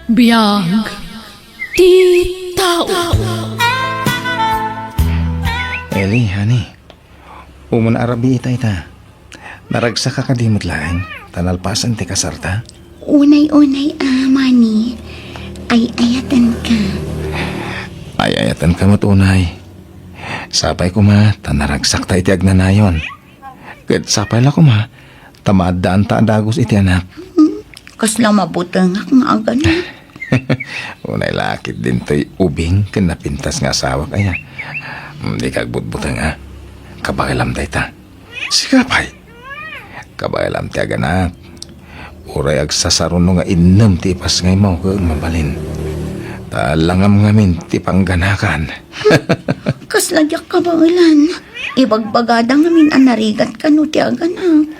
Biyag ti tao. Eli, honey. Umuna arabi ita. Naragsa ka kadimot lang. Tanalpasan ti kasarta. Unay-unay, Manny. Ay ayatan ka. Ay ayatan ka matunay. Sapay ko ma, tanaragsak ta iti agnanayon. Kat sapay la ko ma, tamaadaan ta dagos iti anak. Kasla mabutang nga agano. Unay lakit din to'y ubing kinapintas nga asawa kaya. Di kagbutbutang nga. Kabakilam tayo ta. Sikapay. Kabakilam ti aganak. Uray agsasaruno nga inam ti ipas ngay mo kag mabalin. Talangam ngamin ti pangganakan. Kaslagyak ka ba ulan? Ibagbagada ngamin anarigat ka no ti aganak.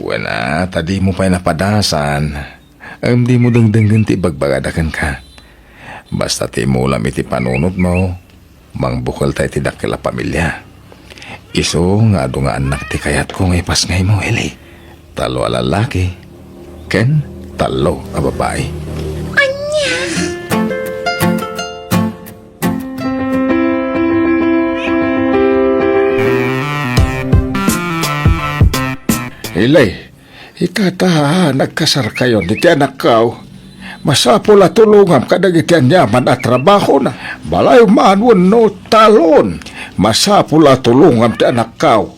Wala, tadi mo pa'y napadasan. Di mo dangdangan ti bagbagadakan ka. Basta ti mo lam iti panunod mo, mangbukal tayo ti dakila pamilya. Iso nga ado nga anak ti kayat ko ngay pas ngay mo, Eli. Talo a lalaki, ken talo a babae. Anya? Eli, itata nagkasar kayo ni ti anak kao. Masapula tulungam kadag iti anyaman at trabaho na. Balay maanwan no talon. Masapula tulungam ti anak kao.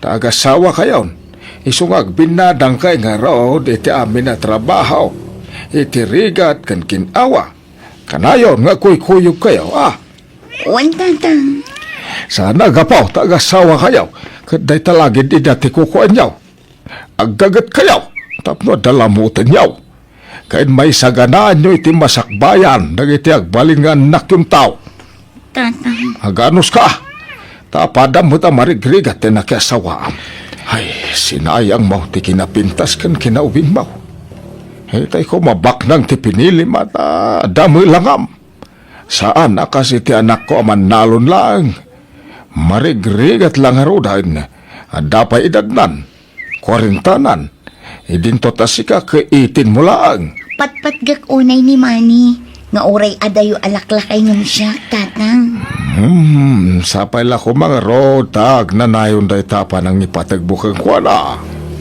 Taagasawa kayon. Isungag binadang kay nga rood iti amin na trabaho. Iti rigat kan kinawa. Kanayon nga kuy-kuyog kayo, Wantantang. Sana gapaw taagasawa kayo. Kaday talagid idati kukuan yaw. Aggagat kayo. Tapno dalamutan yaw. Kain may saganaan nyo iti masakbayan dagiti agbalin nga anak yung tao. Tatang. Aganos ka. Tapadam mo ta marigrig at nakiasawaan. Ay, sinayang mo ti kinapintas kan kinaubing mo. Hitay ko mabaknang ti pinili mata dami langam. Saan na kasi ti anak ko aman nalon lang. Marigrig at langarudan. Adapay idagnan. Kwarintanan. Idinto tasika kaitin mo lang. Patpatgak unay ni Manny. Nga oray adayo alaklakay ng siya, tatang. Sapay la ko mga rotag na nayon day tapa ng ipatagbukang kwa na.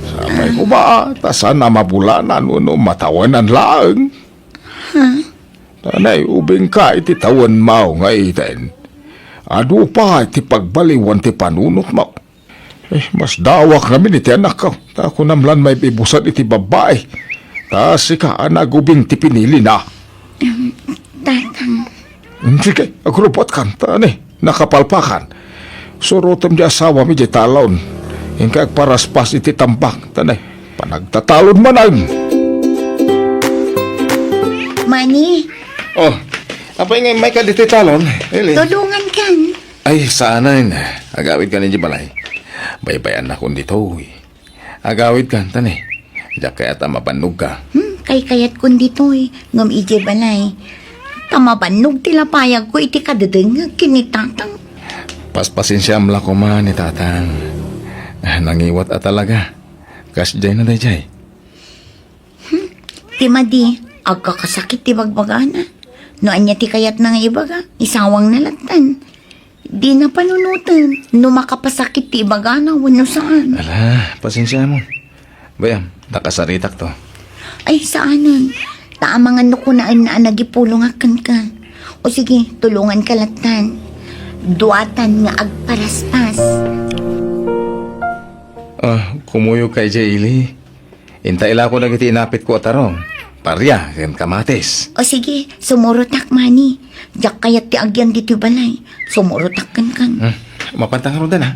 Sapay ko ba, tasan na mabulanan uno matawanan lang. Tanay ubing ka iti tawan mo nga iten. Ado pa iti pagbaliwan ti panunot mo. Mas dawak namin iti anak ko. Tako namlan may ibusan iti babae. Tasika anagubing ti pinili na. Tatang. Sige, agrupot kan. Tani, nakapalpakan. Surutom di asawa mi di talon. Hingga agparaspas iti tambak. Tani, panagtatalon manang. Manny, Oh, apa yung may ka diti talon? Eli. tulungan kan. Ay, sana yun. Agawid ka ninyo balay. Baybayan na kung dito. Agawid ka, tani. Diyak kaya mapanog ka. Kay kayat kun dito'y. Ngam ije balay. Tamabanog tilapayag ko iti kadadeng kinitatang. Paspasin siya amla ko man ni tatang. Nangiwat at talaga. Kasjay na dayjay. Ti madi, agkakasakit ti bagbagana. No anya ti kayat na nga ibaga, isawang nalatan. Di na panunutan, no makapasakit ti ibagana, wano saan. Ala, pasensya mo. Bayam, nakasaritak to. Ay, saanan? Taamangan no kunaan na nagipulong akan ka. O sige, tulungan ka latan. Duatan nga agparaspas. Kumuyo kay Jaylee. Intaila ko nagiti inapit ko atarong. Parya, kan kamatis. O sige, sumurutak mani. Diyak kayat ti agyan dito balay. Sumurutak kan. Mapantang ron na.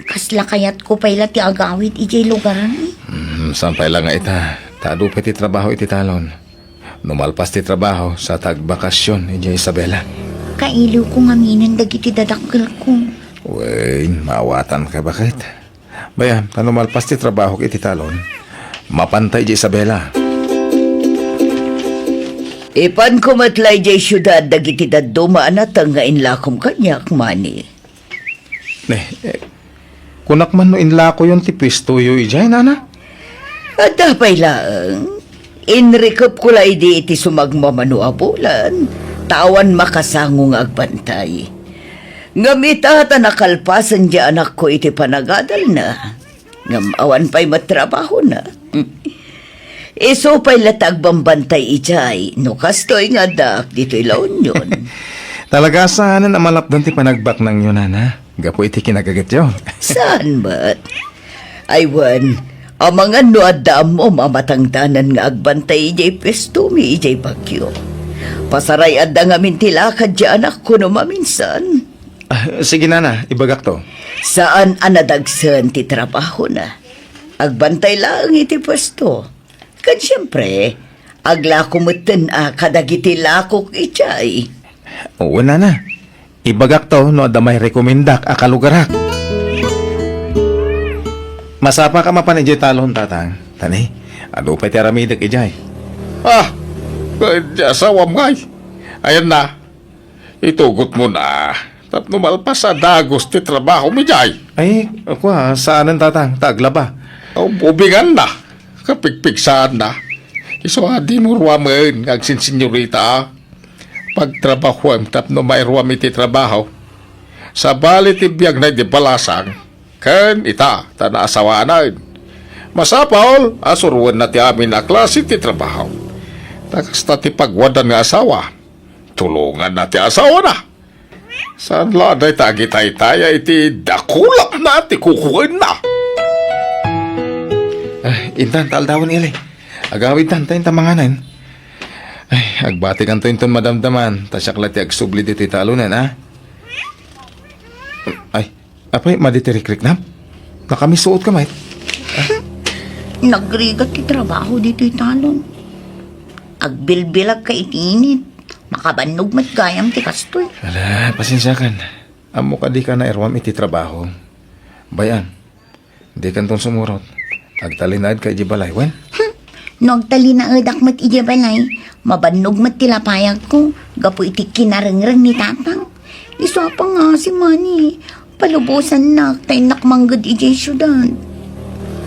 Kasla kayat ko pala ti agawid ijay lugaran. Sampay lang nga ita. Tado pa ti trabaho iti talon. Numalpas ti trabaho sa tagbakasyon iti Isabela. Kailiw ko ngaminan dagiti dadakkel ko. Uy, maawatan ka bakit? Bayam, numalpas ti trabaho iti talon. Mapantay iti Isabela. Ipan kumatlay jay syudad dagiti daduma na tangain lakom kanyak mani. Kunak man no inla ko yun ti pisto yu ijay, nana? At dapay lang, Inrikop ko la idi iti sumagmamanuabulan, tawan makasango nga agbantay. Ngamita nakalpasan di anak ko iti panagadal na. Ngamawan pa'y matrabaho na. Iso pa'y latag bambantay ijay, no kastoy nga dak dito'y laon yun. Talaga saan na malapdan ti panagbak ng yun, Nana? Gapo iti kinagagat yun. Saan ba't? Aywan, ang mga nuadam mo mamatangdanan nga agbantay ijay pestumi ijay bagyo. Pasaray adda nga mintilakad di anak ko no maminsan. Sige, Nana, ibagak to. Saan anadagsan ti trabaho na? Agbantay lang iti pwesto. Kad siyempre, aglakumuten kadagiti lakok ijay. Oo, Nana. Ibagak to no adda may rekomendak akalugarak. Masapa ka mapanidyo talon, tatang. Tani, ado pa ti aramidak ijay. Asawam ngay. Ayan na. Itugot mo na. Tapno malpas sa dagos ti trabaho mi jay. Ay, ako saan ang tatang? Taglaba. Ubingan na. Kapigpigsaan na. Iso di mo ruwaman ngagsin senyorita. Pagtrabaho tapno may ruwam iti trabaho. Sa bali ti biyag na di balasang. Ken ita tana asawanan. Masapol asuruan na ti amin na klase ti trabaho. Takasta ti pagwadan nga asawa. Tulungan na ti asawa na. Saan laday tagi-tay-taya iti dakulap na ti kukuin na. Intan, taldawan ili. Agawid tan, tayo tamanganan. Ay, agbati kan to inton madamdaman. Tasyak lati agsubli dito talunan, ha? Ay, apay, maditirik-rik na? Nakamisuot ka, mate. Nagrigat ti trabaho dito'y talon. Agbilbilag ka itinit. Makabanog mat gayam ti kastoy. Ala, pasensya kan. Amo ka di ka na erwam iti trabaho. Bayan, di kan tong sumurot. Agtalinad ka ijibalay, wen? Nagtali na edak mat ijabalay. Mabanog mat tilapayag ko. Gapo iti kinarengreng ni tatang. Iso pa nga si Manny. Palubusan na tay nakmanggad ijay syudad.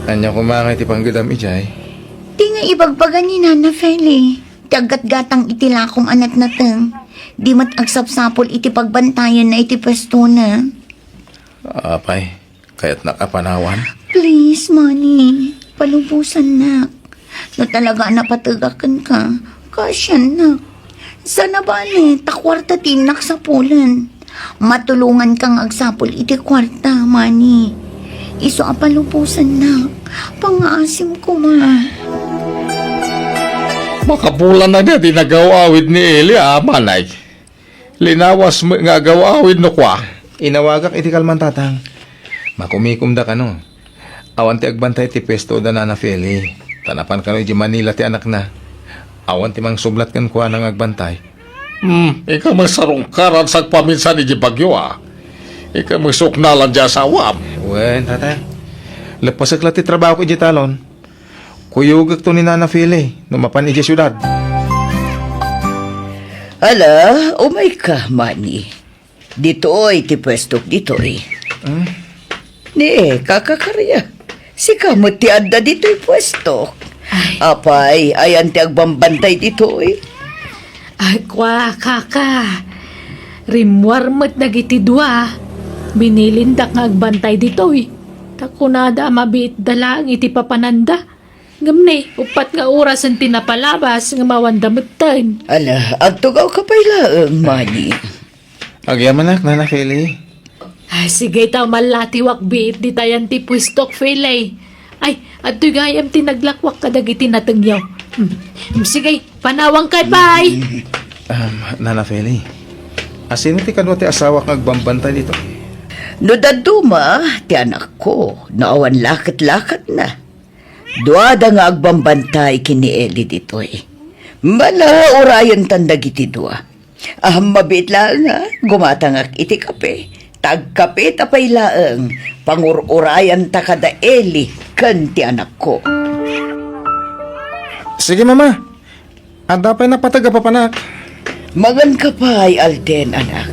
Anya kumangay ti panggedam ijay. Di nga ibagbagan ni Nana Feli. Dagat-gatang itilakom anak natang. Di mat agsapsapol iti pagbantayan na iti pwesto na. Apay, kaya't nakapanawan. Please, Manny. Palubusan na. No talaga napatagakan ka. Kasyan na. Sana ba takwarta tinak sa pulan. Matulungan kang agsapol iti kwarta, Manny. Iso palubusan na. Pangaasim ko, ma. Makabulan na niya di nagawawid ni Eli manay. Linawas mo nga gawawid no kwa. Inawagak iti kalman tatang. Makumikum da ka no. Awan ti agbantay ti pesto da na Feli. Tanapan ka no iti Manila ti anak na. Awan ti mang sublat kan kuha ng agbantay. Ikaw masarungkaran sa paminsan ni Bagyo Ikaw masuknalan dyan sa awam. Wen, tatang. Lapasag ti trabaho ko iti talon. Kuyugag to ni Nana Feli. Numapan iti syudad. Ala, umay ka, Manny. Dito'y ti pwestok dito'y. Ni, kakakarya. Si kamot ti adda dito'y pwestok. Apay, ayan ti agbambantay dito'y. Ay, kwa, kaka. Rimwar mo't nagiti dua. Binilindak nga agbantay dito eh. Takunada mabit dalang iti papananda. Gamne, upat nga oras ang tinapalabas nga mawandamutan. Ala, agtugaw ka pa'y laang, Manny. Agyaman Nana Feli. Ay, sige taw malatiwak biit di tayan ti pwistok filay. Ay, at gayam tinaglakwak kadagiti natengyaw. Sige, panawang kay bye. Nana Feli. Asino ti kadwa ti asawa kang agbambantay dito? No daduma, ti anak ko, naawan lakat-lakat na. Duada nga agbambantay kini Eli dito'y. Mala orayon tandag iti dua. Mabit lang nga, gumatangak iti kape. Tagkape tapay laang, pangururayan ta kada Eli, kan ti anak ko. Sige mama. Anda pa'y napataga papanak. Magan ka pa'y Alden, anak.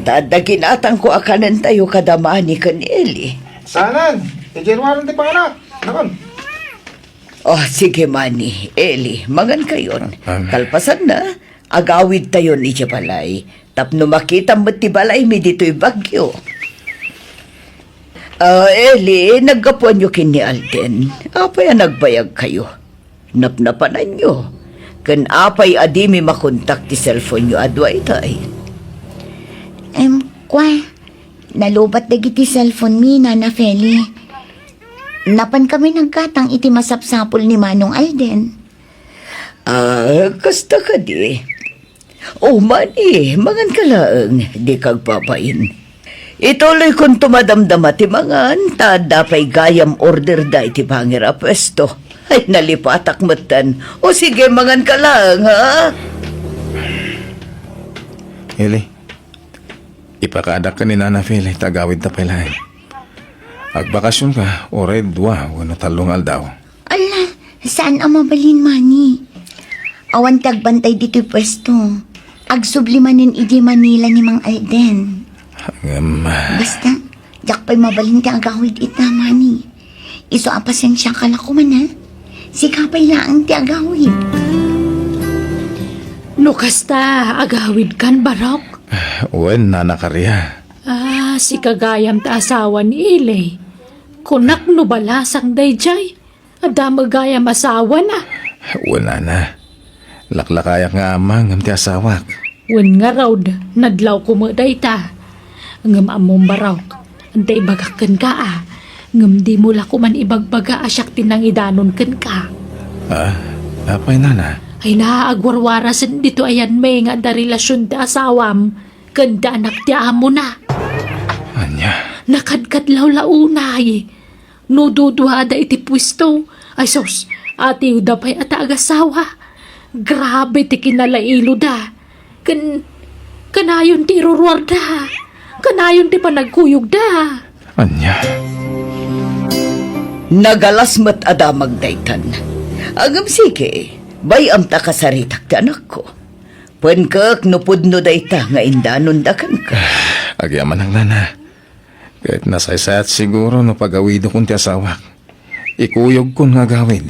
Tadagin atang ko akanan tayo kadamani kan Eli. Sanan, ti January ti panganak. Nakon. Oh, sige, Manny. Eli, mangan kayon. Amen. Kalpasan na, agawid tayo ni balay. Tapno makita mo ti balay mi dito'y bagyo. Eli, naggapuan nyo kini Alden. Apay nagbayag kayo. Napnapanan nyo. Kan apay adimi makontak ti cellphone nyo adway tay. Kwa, nalubat dagiti cellphone mi, Nana Feli. Napan kami nagkatang iti masapsapol ni Manong Alden. Kasta ka di. Oh, Manny, mangan ka lang. Di kag papain. Ituloy kong tumadamdama ti mangan, tada pa'y gayam order da iti pangira pwesto. Ay, nalipatak matan. O sige, mangan ka lang, ha? Eli, ipakaadak ka ni Nana Feli, tagawid ta pilay. Agbakasyon ka, oray dua, wano talong aldaw. Ala, saan ang mabalin, Manny? Awan tagbantay dito'y pwesto. Agsublimanin iji Manila ni Mang Alden. Basta, yak pa'y mabalin ti agawid ita, Manny. Iso apasensya ka na kuman, ha? Sikapay laang ti agawid. No kasta, agawid kan barok. Wen, Nana Karya. Si kagayam ta asawa ni Ilay. Kunak no balasang dayjay. Ada magayam asawa na. Wen, Nana. Laklakayak nga amang ang ti asawak. Wen nga raw, nadlaw kumaday ta. Ngam among barok. Antay bagakan ka Ngam di mo la kuman ibagbaga asyak tinang idanon ken ka. Apay, Nana. Ay naaagwarwarasan dito ayan may nga da relasyon ti asawam. Kanda anak ti amo na. Anya. Nakadkadlaw launay. No dudwa da iti pwisto. Ay sos, ati da pa'y ata agasawa. Grabe ti kinalailo da. Kanayon ti irurwar da. Kanayon ti panagkuyog da. Anya. Nagalasmat adamag daytan. Agam sige, bayam ta kasaritak ti anak ko. Pwenkak nupudno dayta nga indanon dakan ka. Agyaman ang Nana. Kahit nasaysayat siguro no pagawido kong ti asawak. Ikuyog kong nga gawid.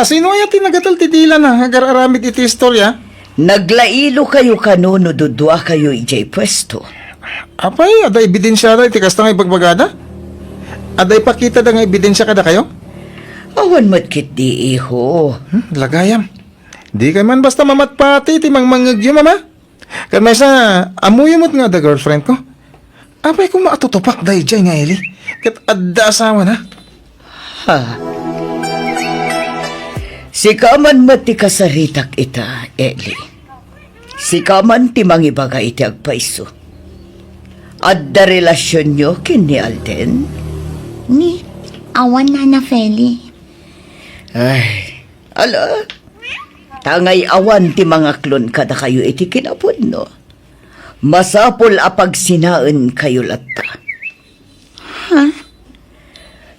Sino ay tinagatal ti dila na agararamid iti istorya? Naglailo kayo kano no dudwa kayo ijay pwesto. Apay, ada ebidensya da iti kasta nga ibagbagada? Aday pakita da nga ebidensya kada kayo? Awan matkit di iho. Lagayam. Di ka man basta mamatpati ti mangmangagyo, mama. Kan may sa amuyamot nga da girlfriend ko. Apay kung maatutupak da ijay nga Eli. Kat adda asawa na. Ha? Sikaman mati kasaritak ita, Eli. Sikaman ti mangibaga iti agpaiso. Adda relasyon nyo kini Alden? Ni, awan, Nana Feli. Ay, ala. Tangay awan ti mga klon kada kayo iti kinapod, no? Masapol apag sinaan kayo latta. Ha?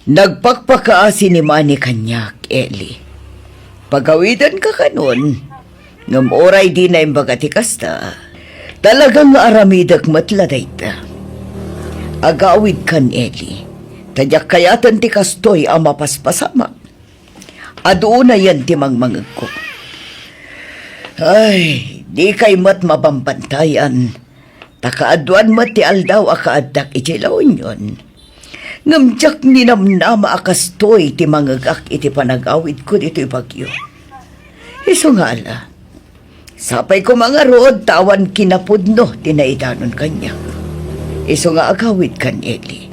Nagpakpakaasi ni Manny kanyak, Eli. Pagawidan ka kanon, ngam oray di na imbaga ti kasta, talagang aramidag matladay ta. Agawid kan, Eli. Tadyak kayatan ti kastoy ang mapaspasamak. Adoon na yan ti mangmangag ko. Ay, di kay mat mabambantayan. Takaaduan mat ti aldaw akaadak itilaon yun. Ngamjak ninamnama akastoy ti mangagak iti panagawid ko dito bagyo. Iso nga ala. Sapay ko mga rood tawan kinapudno tinaidanon kanya. Iso nga agawid kan Eli.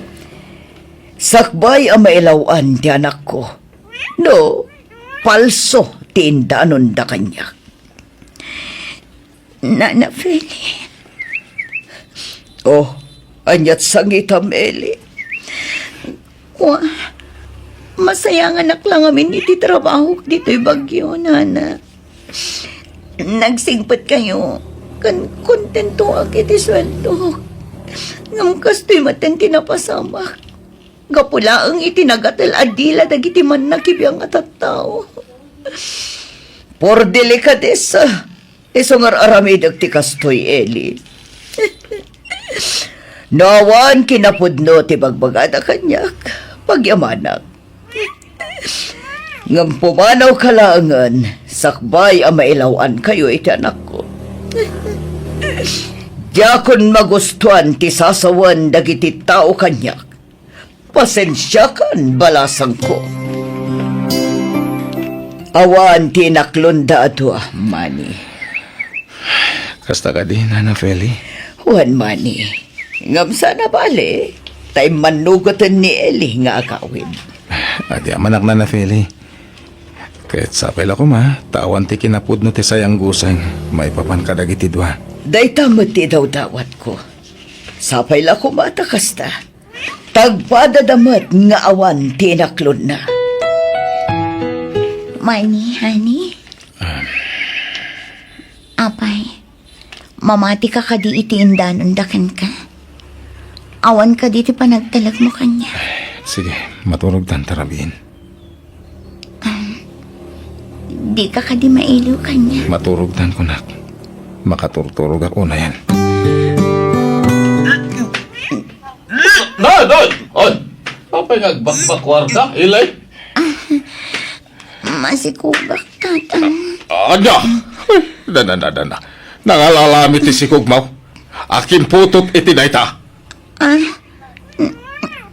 Sakbay ang mailawan ti anak ko. No, palso ti indanon da kanya. Nana Feli. Oh, anyat sangitam Eli. Wah, masayang anak lang amin iti trabaho dito'y bagyo, Nana. Nagsingpat kayo. Kan kontento ak iti sweldo. Ngam kasto'y maten tinapasamak. Gapula ang itinagatal adila dagiti man nakibiyang atattao. Por delikadesa. Isungar aramidag ti kastoy, Eli. Nawan kinapudno ti bagbagada kanyak. Pagyamanak. Ngam pumanaw kalangan, sakbay ang mailawan kayo iti anak ko. Diyakon magustuhan ti sasawan dagiti tao kanyak. Pasensya kan balasang ko. Awan ti naklunda ato, Manny. Kasta ka din, Nana Feli. Juan Manny, ngam sana bale, tay manugotan ni Eli nga akawin. Adi amanak Nana Feli. Kahit sapay la ko ma, tawan ti kinapud no ti sayang gusang, may papan kadagiti dua. Day tamad ti daw dawat ko. Sapay la kumata kasta. Tagpadadamat nga awan ti naklon na. Manny, honey? Apay, mamati ka kadi iti indanon dakan ka. Awan ka diti panagtalag mo kanya. Sige, maturog tan tarabiin. Di ka kadi mailiw kanya. Maturog tan kunak. Makaturturog ako na yan. Nay! Ay! Papay nagbakbakwarda, Ilay? Masikubak, tatang. Ada! Dana. Nangalalami ti si Kugmaw. Akin putot iti dayta.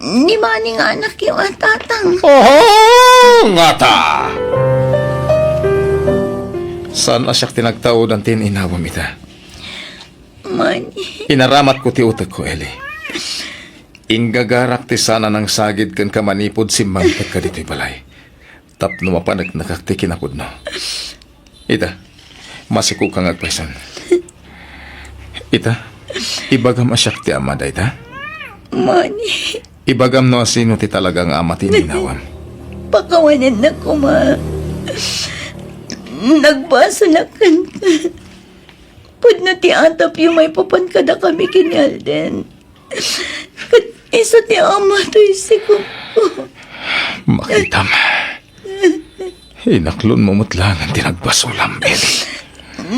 Ni maning anak yung tatang. Oh, ngata! Saan asyak tinagtao ng tininawam ita? Manny. Inaramat ko ti utak ko, Eli. Ingagarak ti sana ng sagid kan kamanipod si Mangpet ka dito'y balay. Tapno mapanag nakaktikinapod no. Ita, masiku kang agpaisan. Ita, ibagam asyak ti ama da ita? Manny. Ibagam no sino ti talagang ama tininawam. Pakawanan na ko, ma. Nagbasa na kanta. Pud na ti atap yung may papan kada kami kinyalden. Kat isa ti ama to isiko ko. Makitam. Inaklon mo mutlangan tinagbasulam, Eli.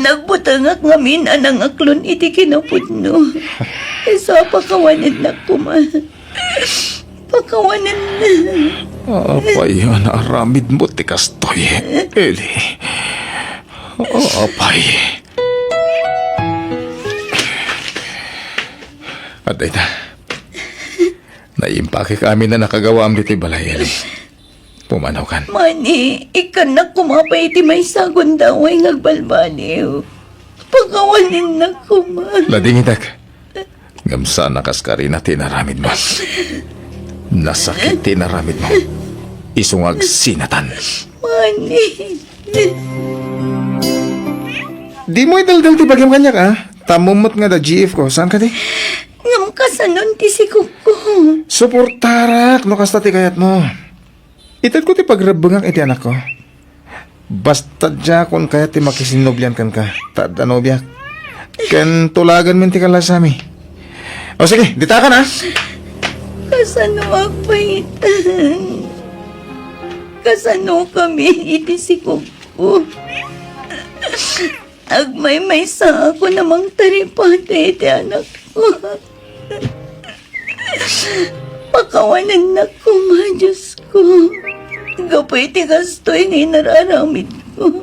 Nagbutangak ngamin anang aklon iti kinapud no. Isa pakawanan na ko, ma. Pakawanan na. Apay, naaramid mo ti kastoy, Eli. Apay. At ita, naimpake kami na nakagawam dito balay, Eli. Pumanaw kan. Mani, ikan na kumapay iti may sagon daw ay ngagbalbaliw. Pakawanin na ko, ma. Lading itak. Gamsa nakaskari na tinaramid mo. Nasakit tinaramid mo. Isungag sinatan. Mani. Di mo idaldal ti bagyam kanya ka. Tamumot nga da GF ko. Saan ka di? Ngam kasanon ti si Kuko. Suportarak no kasta ti kayat mo. Itad ko ti pagrabungak iti anak ko. Basta dya kung kaya ti makisinobyan kan ka. Tada nobyak. Ken tulagan min ti kalasami. O sige, dita ka na. Kasano agpaitan. Kasano kami iti si Kuko. Agmay-may sa ako namang taripata iti anak ko. Pakawanan na ko, ma, Diyos ko. Gapay ti kastoy ni nararamid ko.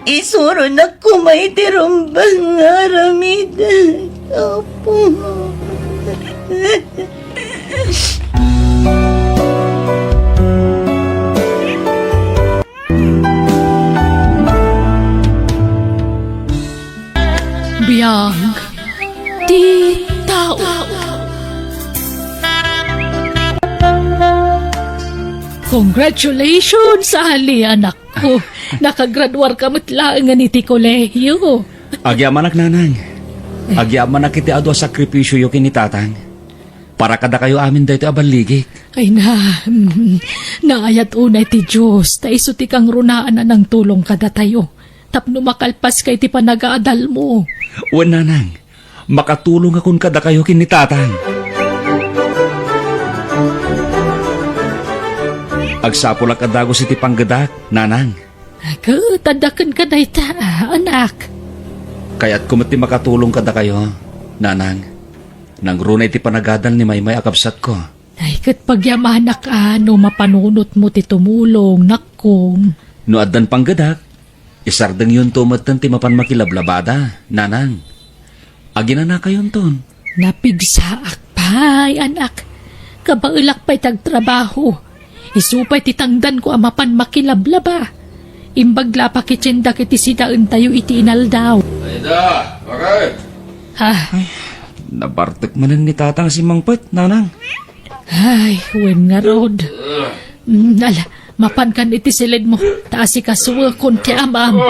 Isuro na ko may tirumbang aramid. Opo. Biyag ti tao. Congratulations, Ali, anak ko. Nakagraduar ka matlaangan iti kolehiyo. Agyaman ak nanang. Agyaman ak iti adwa sakripisyo yo kinitatang. Para kada kayo amin dayto abanligik. Ay naayat unay ti Diyos, ta iso ti kang runaan na ng tulong kada tayo. Tapno makalpas kay ti panagaadal mo. Wan nanang. Makatulong akong kada kayo kinitatang. Agsapol ak adagos iti panggadak, nanang. Tadakan ka dayta, anak. Kaya't kumati makatulong kada kayo, nanang. Nang runay ti panagadal ni Maymay akabsat ko. Ay, kat pagyamanak no mapanunot mo ti tumulong, nakom. No addan panggadak, isardeng yun tumatan ti mapan makilablabada, nanang. Agina na kayon ton. Napigsaak pa'y, anak. Kabailak pa'y tagtrabaho. Isupay titangdan ko amapan makilablaba. Imbagla pa kitsinda kiti sidaan tayo iti inaldaw. Layda, bakit? Ha? Nabartek manan ni tatang si Mangpet, nanang. Ay, wen nga rod. Ala, mapan kan iti silid mo. Taasi ka suwa kon ti amam.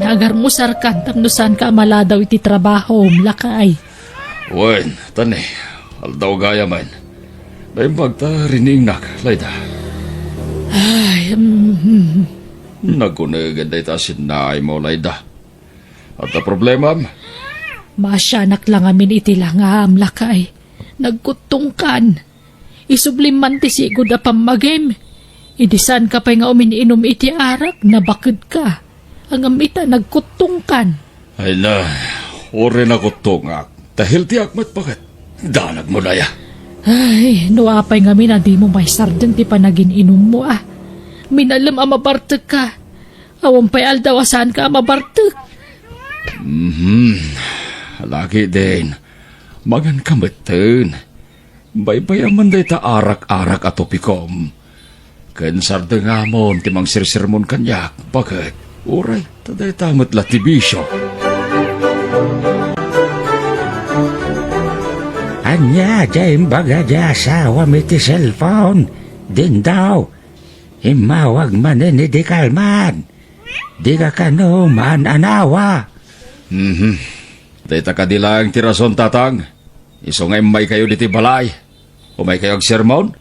Agar mo sarkan, tamnusan ka maladaw iti trabaho, mlakay. Wen, tani. Aldaw gaya man. Naimbag ta riningnak, Layda. Ay, Nagunagan da ita sinay mo, Layda. At ang problema, masyanak lang amin iti langam, lakay. Nagkutungkan. Isublim ti sigod a pamagem. Idisan ka pa nga uminiinom iti arak, nabakid ka. Ang amita nagkutungkan. ay na, ore na ko tungak. Dahil ti akmat bakit? Danag mo na ya. Ay, nuapay nga na di mo may sardan ti panagin inom mo ah. Minalam amabartek ka. Awang pay aldaw asan ka amabartek. Lagi din. Magan kamatan. Baybayaman day ta arak-arak at topikom. Kansarda nga mo, timang sirsirmon kanyak. Bakit? Uray, taday tamat latibisyo. Anya, dyan baga dya asawa mi ti cellphone. Din daw. Himawag manin ni di kalman. Di ka kano man anawa. Day ta kadilang tirason tatang. Iso nga may kayo diti balay. O may kayo ag sermon?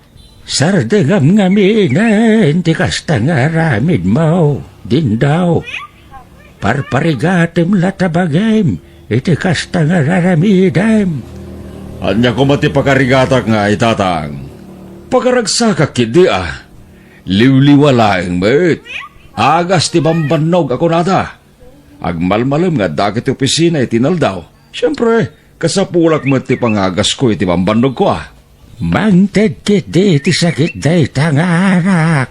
Sardegam nga minen, ti kasta nga ramid mo. Din daw. Parparigatim latabagem, iti kasta nga raramidem. Anya ko mati pakarigatak nga itatang. Pagaragsaka kidi ah. Liwliwalaeng met. Agas ti bambanog ako nada. Agmalmalam nga dakit opisina itinaldaw. Siyempre, kasapulak mo ti pangagas ko iti bambanog ko ah. Mangted kiti ti sakit day tangarak.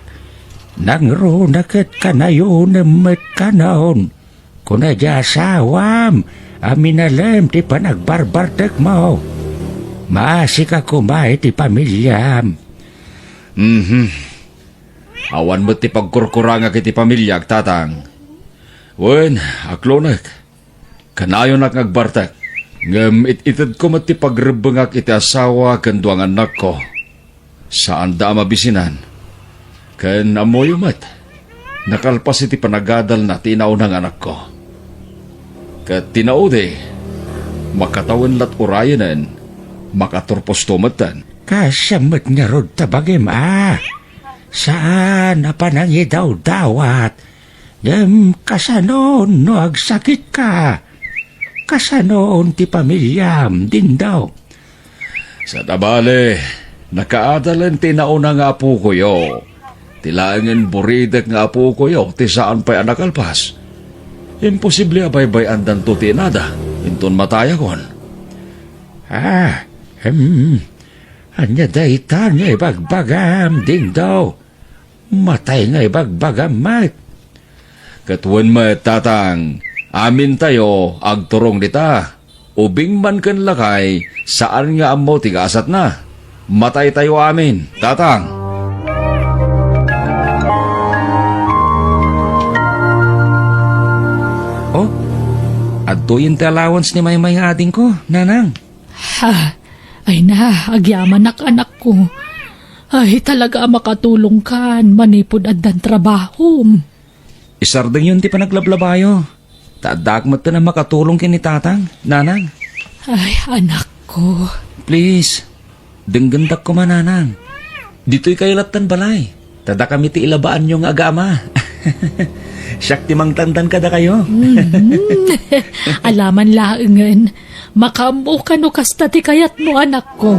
Nang runakit ka na yun met ka naon. Kuna di asawam, aminalam ti panagbarbartek mo. Maasi ka kumay ti pamilyam. Awan mo ti pagkurkuranga kiti pamilyag, tatang. Wen, aklonak. Kanayon ak ngagbartak. Ngam ititid ko mati pagrebengak iti asawa ken duang anak ko. Saan da mabisinan? Ken amoy mat. Nakalpas iti panagadal na tinaw ng anak ko. Kat tinaude, makatawan lat urayanan, makaturpos tumatan. Kasamot nga rod tabagim Saan na panangi daw dawat? Kasanon no agsakit ka. Kasanon ti pamilyam din daw. Sa tabale, nakaadalan tinauna nga apo ko yo. Tilangin buridak nga apo ko yo, ti saan pa'y anakalpas. Imposible abay-bay andan to tinada, inton mataya kon. Anya dayta nga ibagbagam din daw. Matay nga ibagbagam mat. Katuan mat, tatang, amin tayo, agturong dita. Ubing man kan lakay, saan nga amo tigasat na. Matay tayo amin, tatang. Oh, adto yung allowance ni Maymay nga ating ko, nanang. Ha? Ay na, agyaman anak ko. Ay, talaga makatulong kan, manipod addan trabaho. Isardeng yun ti panaglablabayo. Tadak mo na makatulong kini tatang, nanang. Ay, anak ko. Please, denggendak ko mananang. Dito'y kailatan balay. Tada kami ti ilabaan yung agama. Siyak ti mang tandan kada kayo. Alaman laengen, makambo ka no kasta ti kayat mo anak ko.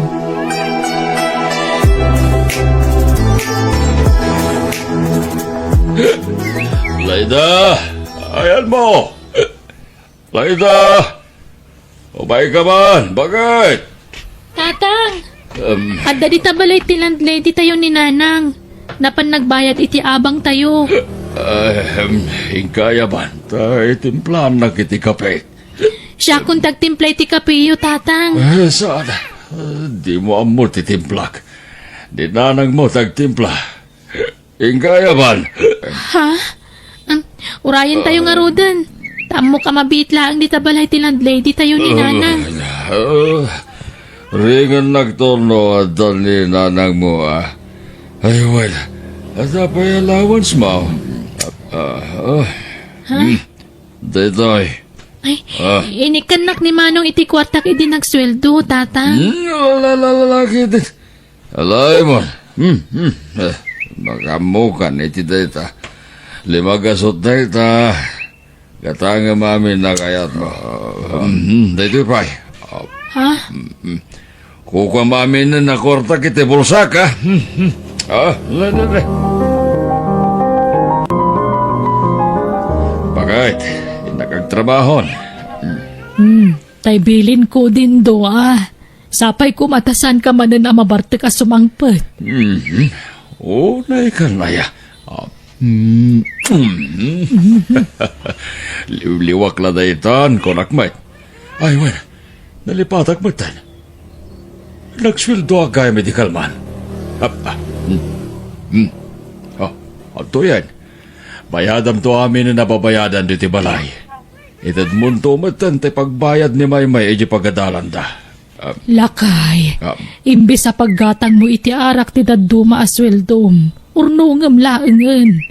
Layda! Ayan mo! Layda! Ubay ka man, bakit? Tatang! Adda di tabalay ti landlady tayo ni Nanang. Napan nagbayad iti abang tayo. Hingkaya man, tayo timplan na kiti kape. Siya kung tagtimpla iti kapiyo, Tatang. Saan? Di mo amo titimplak. Di nanang mo tagtimpla. Hingkaya man. Ha? Urayan tayo nga rodan. Tamo ka mabit lang di tabalay ti landlady tayo ni Nanang. Ringan nagtorno at ni nanang mo Ay, well, at apay allowance mo. Ditoy. Ay, inikanak ni Manong iti kwartak iti nagsweldo, Tatang. Lalaki din. Alay mo. Makamukan iti data. 5 gasot data. Katanga mami na kayat mo. Dito pa. Ha? Kuka mami na nakorta kiti bulsa ka. Lala. Bakit? Nakagtrabahon. Tay bilin ko din do Sapay ko matasan ka man na mabarte ka sumangpet. Unay ka na ya. Liwak la daytan, konakmat. Ay, wen. Nalipatak mo tan. Nagsweldo agay medical man. Ato yan. Bayadam to amin na nababayadan diti balay. Itad munto matan tay pagbayad ni Maymay edi pagadalan da. Lakay, imbis sa paggatang mo iti arak ti daduma asweldom, urnungam laengen.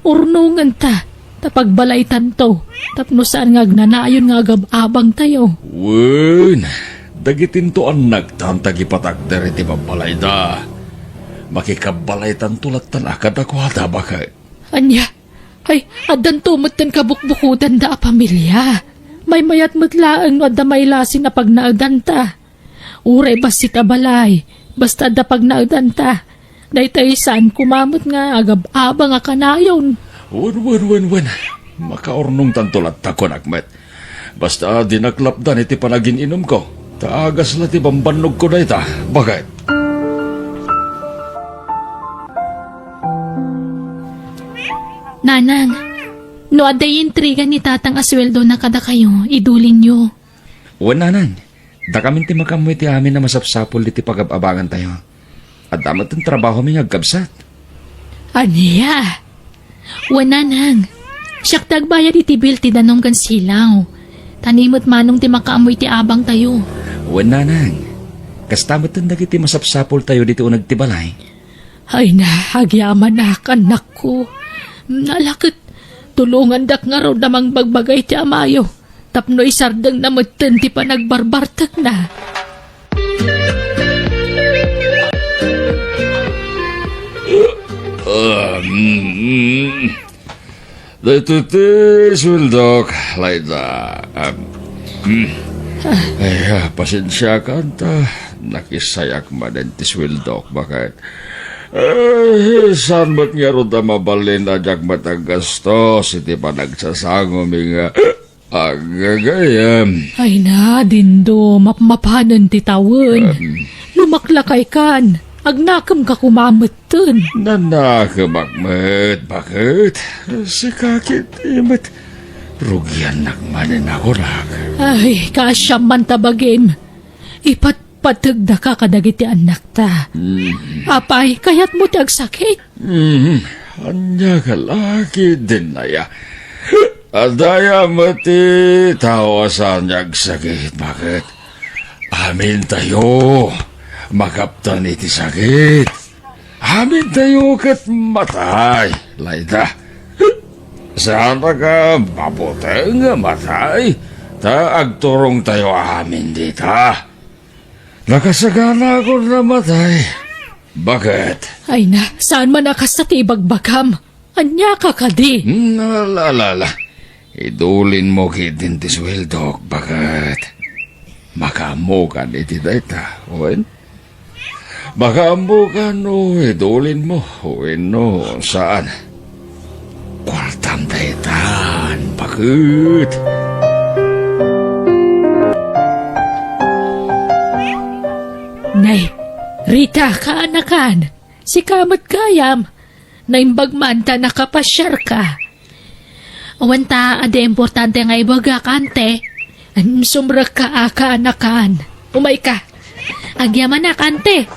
Urnungan ta, tapagbalay tanto, tapno saan nga agnanayon nga agababang tayo. Wen, dagitin to ang nagtantagi patakder iti babalay da. Makikabalay tantulat tan akad ako hata bakit. Anya, ay, adan tumatan kabukbukudan da a pamilya. May mayat matlaang no adda may lasing na pagnaagdan ta. Uray basit abalay, basta da pagnaagdan ta. Daytaysan kumamot nga agab-abang nga kanayon. Wen. Makaurnong tantulat ta konakmet. Basta dinaklapdan iti panagin inom ko. Taagas la ti bambanog ko na ita. Bakit? Nanang, no aday intriga ni tatang asweldo na kada kayo, idulin nyo. Wan nanang, da kami ti makamoy ti amin na masapsapol iti pagababangan tayo. At damat ang trabaho mi agkabsat. Aniya? Wananang, siyak tagbayad iti bil ti danong kan silaw. Tanimot manong ti makaamoy ti abang tayo. Wan nanang, kastamot ang dagiti masapsapol tayo dito nagtibalay. Ay na, agyaman na kanak ko. Nalakit, tulungan dak nga raw namang bagbagay ti amayo. Tapno isardeng namutin ti pa nagbarbartak na. Dito ti suldok, Laida. Pasensya ka ta. Nakisayak madan ti suldok. Bakit? Saan ba't nga ro da mabalin na jak matagastos? Iti pa nagsasango nga agagayam. Ay na, dindo, mapmapanan ti tawon. Lumaklakay kan. Agnakam ka kumamutin. Nanakamakmat, bakit? Si kakit imat. Rugyan nakmanan ako rak. Ay, kasyam man tabagim. Ipatpatagda ka kadagiti anak ta. Apay, kaya't mo tagsakit. Anya ka laki din na ya. Adaya mati tawasan niyag sakit. Bakit? Amin tayo. Makaptan iti sakit. Amin tayo kat matay. Laida. Sana ka maputeng matay. Ta agturong tayo amin dita. Nakasagana ako na matay. Bakit? Ay na, saan man nakasati bagbagam? Anya ka kadi? Nalalala. Idulin mo kitin ti sweldo. Bakit? Makamukan iti dayta. Wen? Makamukan o idulin mo. Wen no, saan? Kwartam daytan. Bakit? Nay, Rita, kaanakan, si Kamat Gayam, naimbag man ta nakapasyar ka. Awanta, ade importante nga ibaga kante, sumra ka kaanakan. Umay ka, agyaman na kante.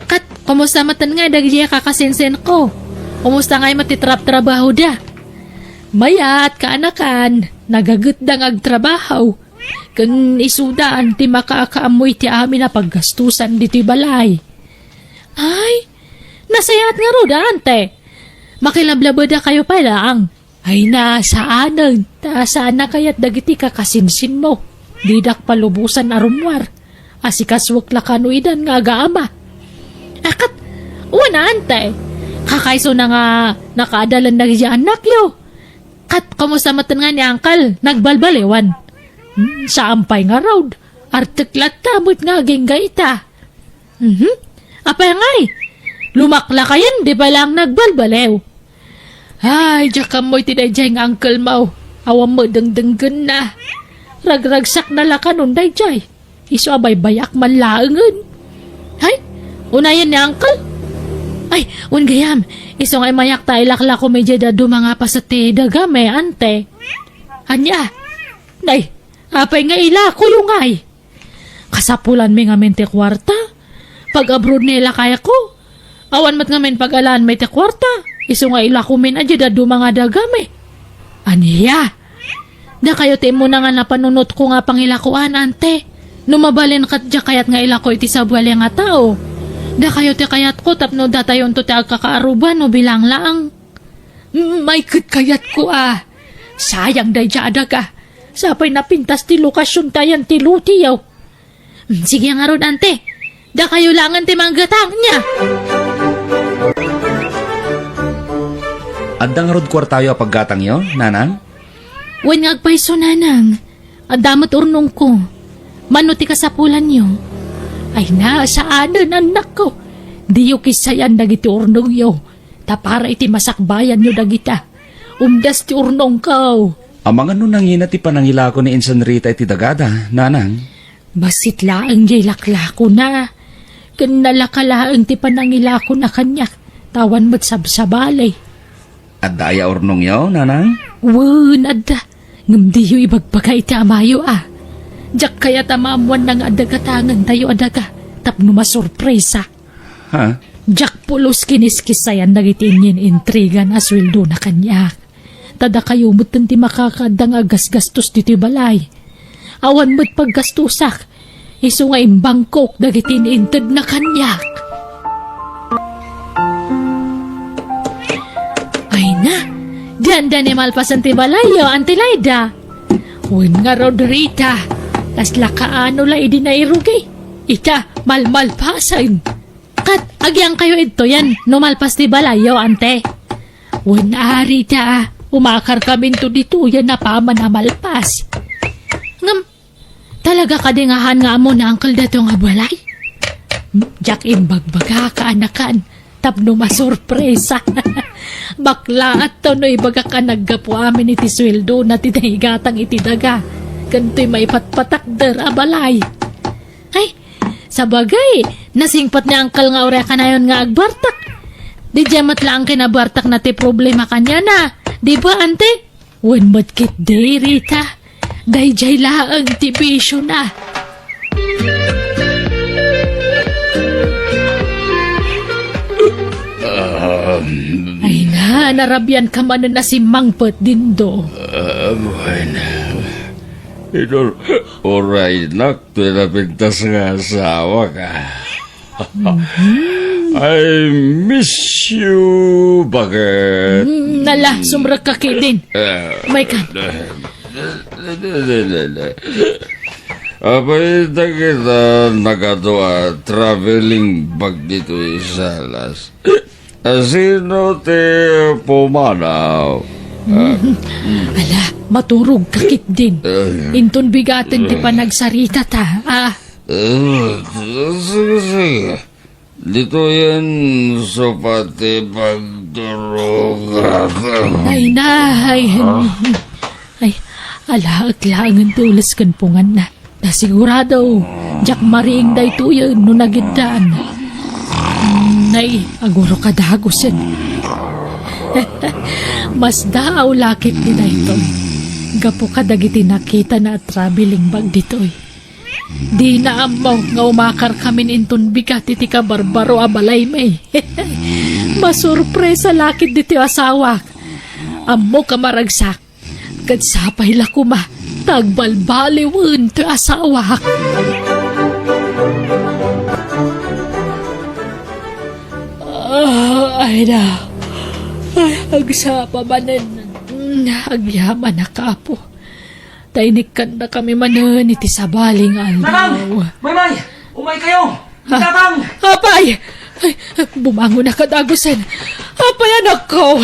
Kat, kumusta matan nga dagya kakasinsin ko? Kumusta nga'y matitrap trabaho da? Mayat kaanakan, nagagutdang agtrabaho. Kung isudaan ti makakaamoy ti amin na paggastusan dito'y balay. Ay, nasayat nga ro da, ante. Makilablabada kayo pa lang. Ay na, saanan. Saan na kaya't dagiti kakasinsin mo. Didak palubusan arumwar. Asikaswak lakanuidan nga agaama. Akat, una, ante. Kakaiso na nga nakaadalan na siya anak yo. Kat, kumusta matan nga ni Angkal, nagbalbalewan. Sa ampay nga raw, artiklat tamot nga ginggay ita. Apay ngay, lumakla kayan, di ba lang nagbalbalew? Ay, diyak mo'y tinayjay nga Uncle Mau, awam mo dengdenggan na. Ragragsak na lakanon dayjay, iso abay bayak man laangan. Ay, unayan ni Uncle? Ay, gayam, iso ngay mayak tayo lakla ko medya dado mga pasati dagame, ante. Anya, nay, apay nga ila ko yung ay. Kasapulan mi nga mente kwarta. Pag abroad nila kaya ko. Awan mat nga men pag-alaan may te kwarta. Iso nga ila ko men adya dado mga dagame. Aniya. Da kayo te mo na nga napanunot ko nga pangilakuan, ante. Numabalin kat dya kayat nga ila ko iti sabwali nga tao. Da kayo te kayat ko tapno datayon to te agkakaaruban no bilang laang. May kut kayat ko ah. Sayang day dya adaga. Sapay napintas ti lokasyon tayan ti lutiyaw. Sige nga ron, ante. Da kayo langan ti manggatang niya. Addang rod kwartayo paggatang yo, nanang? Wen nga agpaiso, nanang. Adamot urnong ko. Mano ti kasapulan yo. Ay na, saanan anak ko. Di yo kisayan dagiti urnong yo. Tapara iti masakbayan yo dagita. Umdas ti urnong ko. Amang ano nangina ti panangila ko ni Insan Rita iti dagada, nanang? Basit laang jay laklako na. Kanalakalaang ti panangila ko na kanya. Tawan mo't sabsabalay. Adda aya ornong yo, nanang? Wun, adda. Ngamdi yu ibagbaga iti amayo ah. Diyak kaya tamamuan ng adagatangan tayo adaga. Tapno masurpresa. Ha? Diyak pulos kiniskisayan nagitinyin intrigan asweldo na kanya. Tada kayo mo't ti makakadang agas-gastos dito balay. Awan mo't paggastusak. Iso nga imbangkok dagitin inted na kanyak. Ay na, diyan ni malpasan ti balayo, Auntie Laida. Uy nga Rodrita, kasla kaano la idinairugi. Ita, malmalpasan. Kat, agyang kayo ito yan, no malpas ti balayo, ante. Uy na, Rita, umakar kami to dito yan na paman na malpas. Ngam, talaga kadingahan nga mo na Uncle dato nga balay? Jack imbagbaga kaanakan, tapno masurpresa. Bakla at to no ibaga ka naggapo amin iti sweldo na tinahigatang iti daga. Kanto'y may patpatakder abalay. Ay, sabagay, nasingpat ni Uncle nga ure ka na yun nga agbartak. Di jamat lang kinabartak na ti problema kanya na. Di ba, ante? When matkit day, Rita. Day jay laang ti bisyo na. Ay na, narabyan ka man na si Mangpet dindo. Bueno. Idol, oray nak, pinapintas nga asawa ka. I miss you, bakit? Nala, sumrag ka din. May ka. Apay na kita nagadoa traveling bag dito isalas. Sino te pumanaw? Ala, maturog kakit din. Inton bigatin ti panagsarita ta. Sige. Dito yan sa pati pagdurog. Ay na, ay, ala, aglaangan tulas kan pungan na. Nasigurado, jak mariing day tuyo no nagidaan. Nay, aguro kadagos yan. Mas daaw lakit ni daytoy. Gapo kadagiti nakita na traveling bag ditoy. Di na amaw nga umakar kami inton bigat iti ka barbaro abalay may. Masurpresa lakit diti asawak. Ammo ka maragsak. Kadsapay lakuma. Tagbalbaliwan ti asawak. Ay na. Ay, agsapa manan. Agyaman na kapo. Tainikan na kami manan iti sabaling aldaw. May! Umay kayo! Tatang! Apay! Ay, bumangon na kadagusan. Apay, anak ko.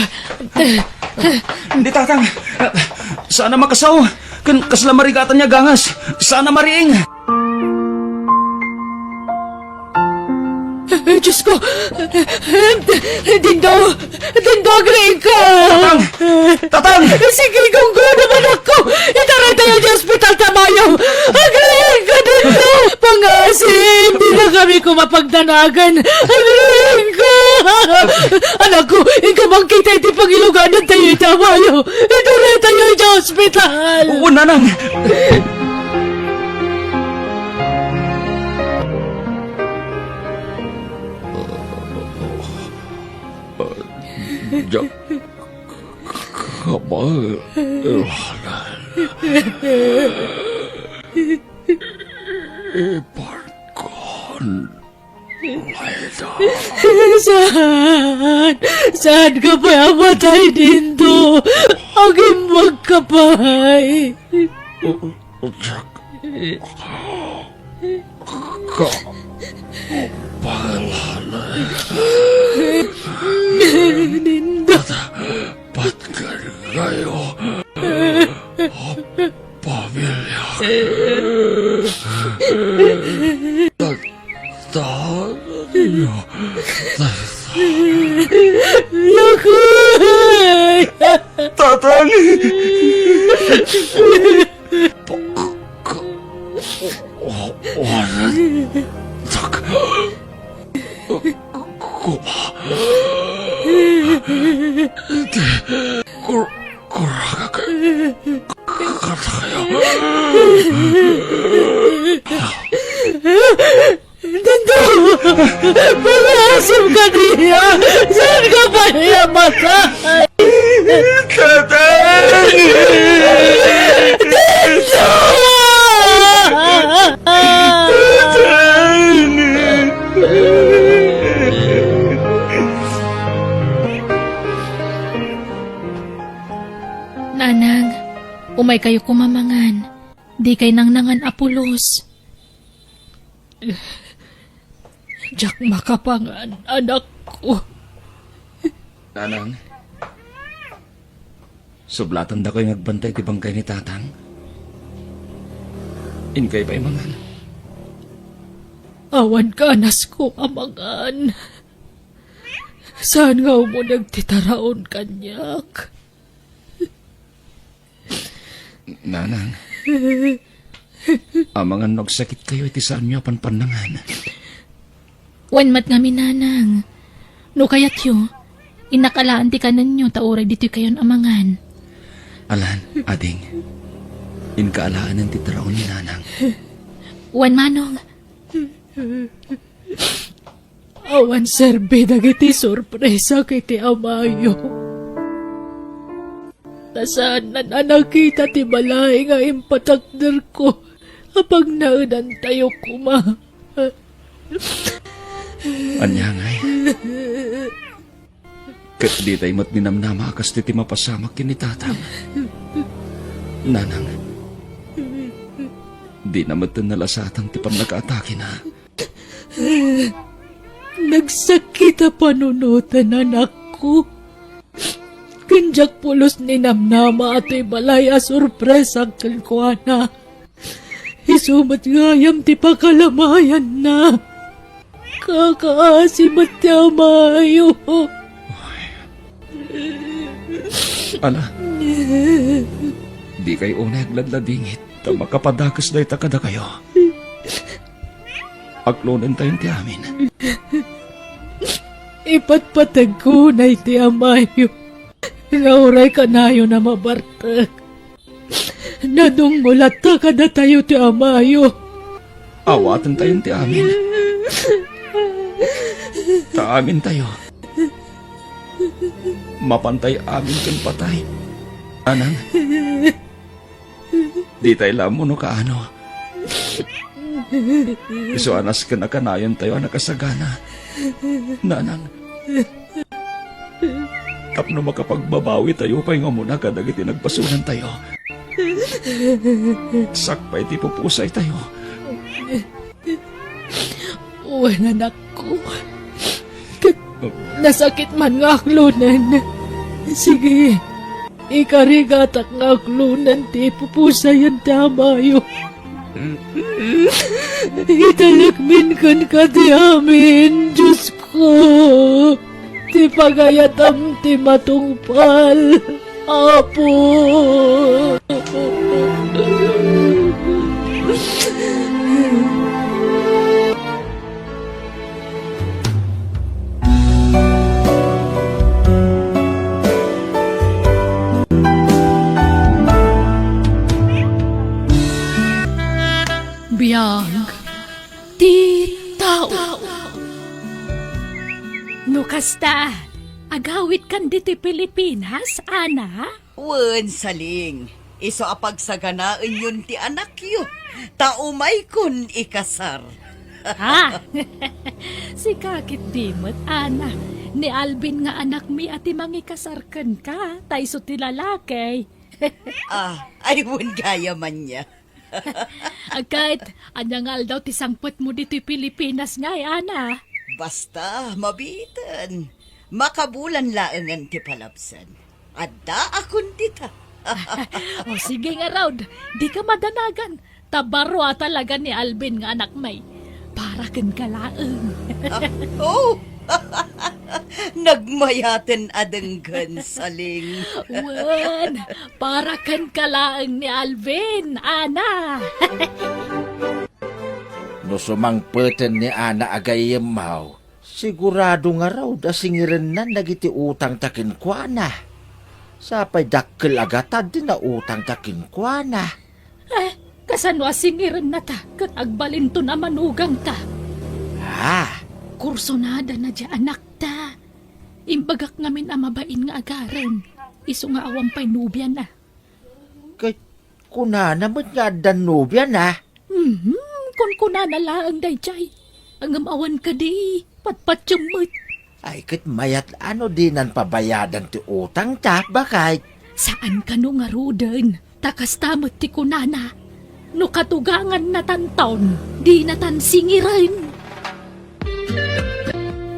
Hindi, Tatang. Sana makasaw. Kasla marigatan niya gangas. Sana mariing. Diyos ko. Dindo, agree ka. Tatang! Sige, kung ko naman ako. Itaray tayo di hospital tamayaw. Agree ka, Dindo. Pangasin, di na kami kumapagdanagan. Agree ka. Anak ko, ikaw kita iti pangiluganan tayo tamayaw. Itaray tayo di hospital. Oo, Nanang. Jak kabal. Iparkon. Laida. Saan ka pa amatay dito? Aging magkapay. Jak ka palala. Patkan kayo. Pamilya. Tahan niyo. Lakoy! Tatang! Wanan. Tak. Kuma. Kurang kata kayo. Dindo! Pag-asam ka niya! Saan ka pa niya matay? Tatang! Dindo! Nanang, umay kayo kumamangan. Di kay nangnangan apulos. Diyak makapangan, anak ko. Nanang, sublatan da ko yung agbantay ti bangkay ni Tatang. Inkay ba imangan? Awan ka, anas ko, amangan. Saan nga mo nagtitaraon kanyak? Nanang, amangan nagsakit kayo iti saan niyo panpanangan. Wanmat nga minanang. No kayat yo, inakalaan ti kanan nyo, tauray dito kayon amangan. Alan, ading, inkaalaan ng titaraon ni Nanang. Wan manong. Awan serbe dagiti sorpresa kiti amayo. Nasaan na nakita ti balay nga impatakder ko apag naudan tayo kuma. Anyangay. Kat di tayo mat ninamnama akas ti mapasamak kini Tatang. Nanang, di na matan nalasatang ti panakaatake na. Nagsakita panunutan anak ko. Kinjak pulos ni namnama at balaya sorpresa kalkuana. Isumat ngayam ti pakalamayan na. Kakaasimat ti amayo. Ala, di kay unay agladladingit. Ta makapadakas day ta kada kayo. Aglunan tayong ti amin. Ipatpatag ko na iti amayo. Nauray ka nayo na mabartag. Nadunggulat ta kada tayo ti amayo. Awatan tayong ti amin. Ta amin tayo. Mapantay amin kan patay. Anang, di tayo lamo no kaano. Iso anas ka na kanayon tayo nakasagana. Nanang, tapno makapagbabawi tayo pa nga muna kadagiti nagpasunan tayo. Sakpay ti pupusay tayo. Uwan anak ko. Nasakit man nga aklunan. Sige, ikarigatak nga aklunan ti pupusayan ti amayo. Italagmin kan ka ti amin, Diyos ko. Ti pagayatam ti matungpal, Apo. Biyag, ti tao. No kasta, agawit kan diti Pilipinas, ana? Wen saling, iso apagsaganaan yun ti anak yu. Taumay kun ikasar. Ha? Si kakit dimot, ana. Ni Alvin nga anak mi ati mangikasarkan ka, tayso ti lalaki. Ay wun gaya man niya. Kahit anyangal daw ti sangpot mo dito Pilipinas nga, ana. Basta, mabitan. Makabulan laangan ti palapsan. Adda akon dita. O sige nga, Raud, di ka madanagan. Tabaro talaga ni Alvin nga anak may. Para kan kalaang. Oh! Nagmayaten adenggan saling. Wan, para kan kalaang ni Alvin, ana. No sumangpeten ni Ana agayem mau, sigurado nga raw da singiren na nagiti utang takin kuana. Sapay dakkel agatad din na utang takin kuana. Kasanwa singiran na ta, kat agbalin to na manugang ta. Ha? Kursonada na dya anak ta. Imbagak ngamin amabain nga agaren. Iso nga awang pay nubya na. Kay kuna naman nga danubya na. Kung kuna na laang dayjay. Ang amawan ka di, patpatyamot. Ay kit mayat ano dinan pabayadan ti utang ta, bakay? Saan ka no nga rudan? Takas tamot ti kunana. No katugangan na tantaon, di na tan singiran.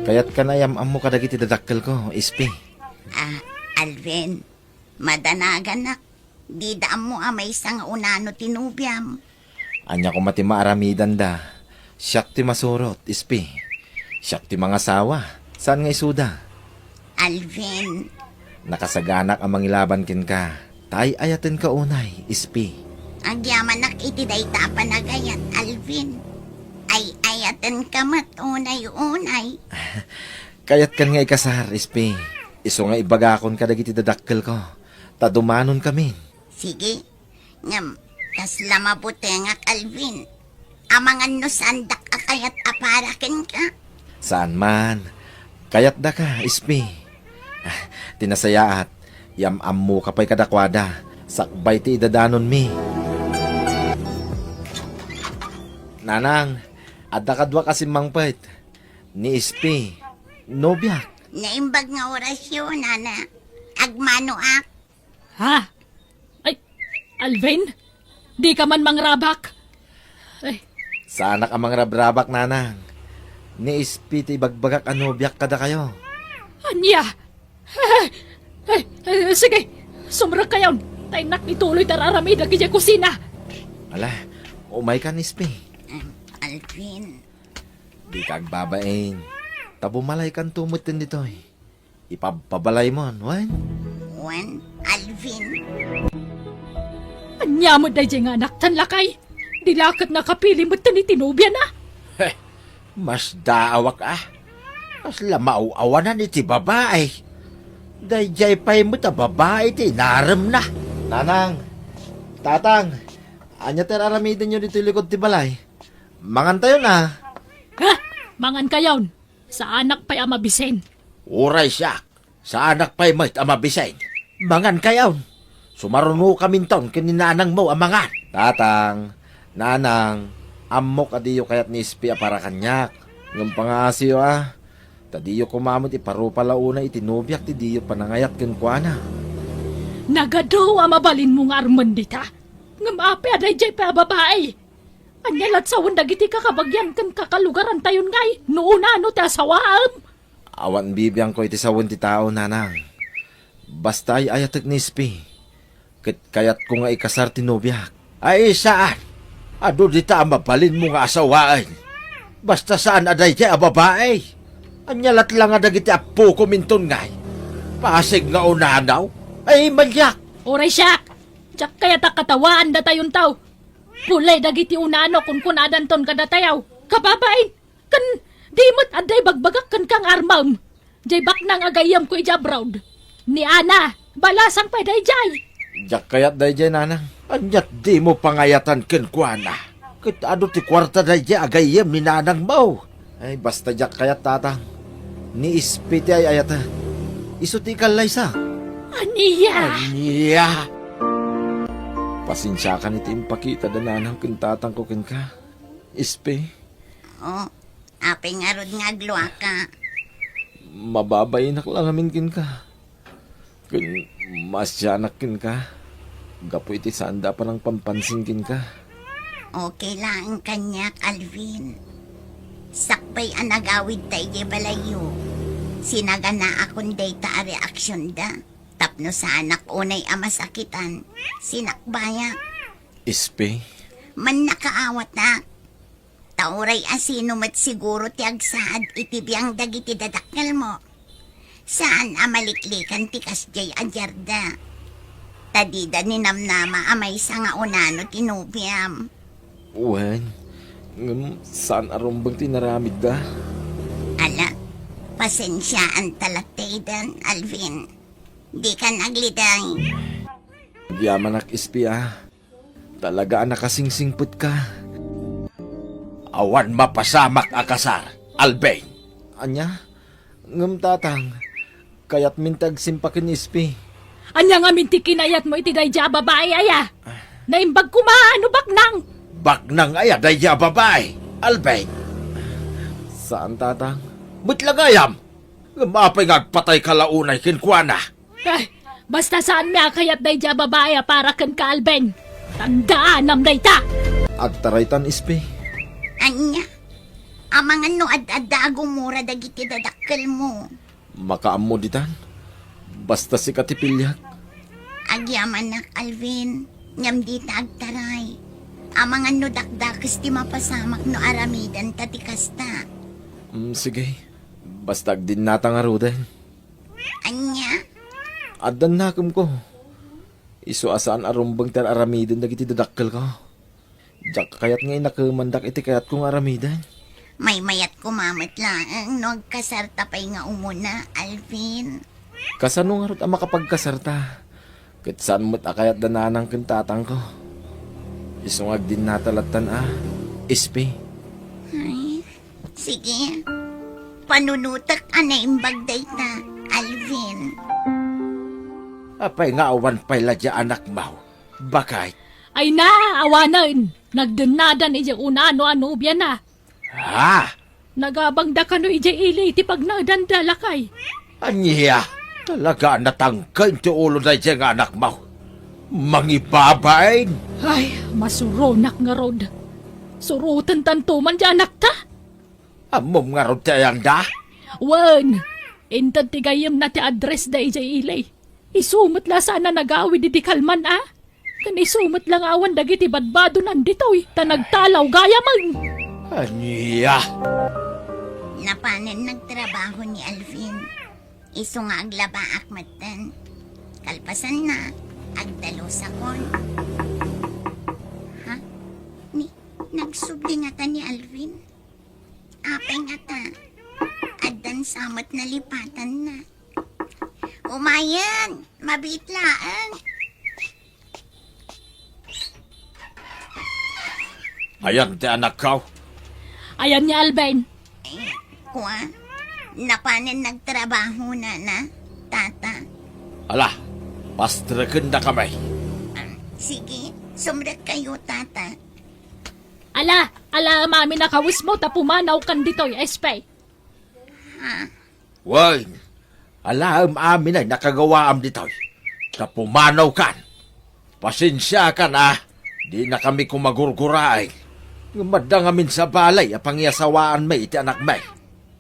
Kayat ka na yamam mo kadagiti dadakkel ko, ispi. Alvin, madanagan na. Di daan mo amay isang unano tinubyam. Anya ko mati maaramidan da. Siyak ti masurot, ispi. Siyak ti mga sawa. Saan nga isuda? Alvin, Nakasaganak ang mangilaban kin ka. Tay ayaten ka unay, ispi. ang yaman nak iti day tapanagayat, Alvin. Ay ayatan ka mat unay-unay. Kayat kan nga ikasar, ispi. Iso nga ibagakon ka dagiti dadakkel ko. Tadumanon kami. Sige, ngam, kas lamabuti nga, Alvin. Amangan no sandak akayat aparakin ka. Saan man? Kayat da ka, ispi. Tinasayaat. Yamam mo kapay kadakwada. Sakbay ti idadanon mi. Nanang, adda kadwa kasi mangpait. Ni ispi. Nobyak. Naimbag nga orasyon, ana. Agmanoak. Ha? Ay, Alvin? Di ka man mangrabak? Ay, Sana ka mang rabrabak, nanang. Ni ispi ti bagbagak anobyak kada kayo. anya? Sige, sumrak kayon. Tay nak ituloy tararamid agi dya kusina. Ala, umay ka ni ispi. Alvin, Di kag babain. Tabumalay kan tumutin dito eh. Ipabalay mo, wan? Juan, Alvin. Anya mo da nga anak tan lakay. Dilakad na kapili mo tan itinubyan na. Mas daawak Mas lamauawanan iti babae. Dayjay pa'y mo ta babae ti naram na. Nanang, tatang, anya ter aramidin nyo dito likod ti balay. Mangan tayo na. Ha? Mangan kayon. Sa anak pa'y amabisen. Uray siya. Sa anak pa'y mo't amabisay. Mangan kayaw. Sumaruno kaminton kininanang mo amangan. Tatang, nanang, amok adiyo kayat ni Ispi para kanyak. Ngam pangasiyo Tadiyo kumamot iparupa launa itinubyak ti diyo panangayat kenkwana. Nagado mabalin mo nga arman dita. Ngam api aday jay pa babae. Anyalat sa dagiti kakabagyan kan kakalugaran tayon ngay. Noona no ti asawaam. Awan bibiyang ko iti sawon ti tao, nanang. Basta ay ayatek ni Ispi. Kayat ko nga ikasar tinubyak. Ay saan? Ado dita mabalin mo nga asawaan. Basta saan aday jay babae. Anyalat lang nga dagiti apo kuminton ngay. Pasig nga unanaw. Ay malyak. Oray siyak. Diyak kaya takatawaan da tayon tao. Pulay dagiti unano kung kunadan ton kadatayaw. Kababain. Kan di mo't aday bagbagak kan kang armam. Jay bak nang agayam ko ijabrod. Ni Ana. Balasang pa day jay. Diyak kayat day jay, nanang. Anyat di mo pangayatan kenkwana. Kit ado ti kwarta day jay agayem ni nanang mo. Ay, basta diyak kayat, tatang. Ni Ispi ti ay ayata. Iso ti kalaysa. Aniya. Anya. Pasensya ka niti impakita da nanang kintatang ko ken ka. Ispi, Oh, apay nga rod nga agluwa ka. mababay lang amin kin ka. Kun masyanak kin ka. Gapo iti sanda pa ng pampansin kin ka. Okay lang kanyak, Alvin. Sakpay ang nagawid tayo balayo. Sinaga na akong data reaksyon da. Tapno sa anak unay amasakitan. Sinakbaya. Ispi, Man nakaawat na. Tauray asino mat siguro ti agsaad itibiyang dagiti dadakkel mo. Saan amaliklikan ti kasjay adyarda. Tadida ni namnama amay sa nga unano tinubiam. uwan. Saan arumbang tinaramid da? Ala, pasensyaan talataydan, Alvin. Di ka nagliday. Yaman ak Ispi Talaga nakasingsingput ka. Awan mapasamak akasar. Albain. Anya? Ngam tatang. Kayat mintag simpakin Ispi. Anya nga minti kinayat mo iti day jay babae aya. Naimbag kumaano bak nang. Baknang aya daya babae. Albain. Saan tatang? Butlagayam. Mapay ngagpatay kalaunay kinkwana. Ay, basta saan mi akayat day jay babae para kan kaalben. Tandaan nam day ta. Agtaraytan Ispi. Anya, amang ano ad-adago mura dagiti dadakkel mo. Makaammo ditan. Basta si Katipilyag. Agyaman nak, Alvin. Ngam di agtaray. Amang ano dakdakis ti mapasamak no aramidan tatikasta. Sige. Basta din natang aruden. Anya, Adan nakum ko. Iso asaan arumbang tar aramiden dagiti dadakkel ko. Diyak kayat nga inakamandak iti kayat kong aramidan. may mayat kumamit lang no agkasarta pa'y nga umuna, Alvin. Kasano nga rot ang makapagkasarta? Kat saan mo't akayat dananang kintatang ko. Isungag din natalatan Ispi. Ay, sige. Panunutak anay imbagday ta, Alvin. Apay nga awan pay ladya anak mau. Bakay. Ay na, awanan. Nagdunadan iti unano-ano biyan na. Ha? Nagabang da kano iti ili iti pagnadandalakay. Anya. Talaga natangkain ti ulo na dyan nga anak mau. Mangibabain. Ay, masuronak nga rod. Surutan tantuman di anak ta. Amom nga ron tayang da. Wan, intan tigayam na ti address da iti ilay. Isumot la sana nagawid iti kalman Kan isumot lang awan dagiti badbado nanditoy. Tanagtalaw gaya man. Anya. Napanan nagtrabaho ni Alvin. Iso nga aglaba akmatan. Kalpasan na, agdalo sa kon. Subli nga ta ni Alvin. Apay nga ta. Adan samot na lipatan na. Umayan! Mabitlaan! Ayan ti anak ko. Ayan niya, Alvin. Kuha, napanin nagtrabaho na, tata. Ala, pastrakan na kami. Sige, sumrat kayo, tata. Ala, mami nakawis mo, tapumanaw kan dito'y, espay. Way, alam amin ay nakagawaam dito. Kapumanaw kan. Pasensya ka na. Di na kami kumagurguray. Madang amin sa balay, apang yasawaan may iti anak may.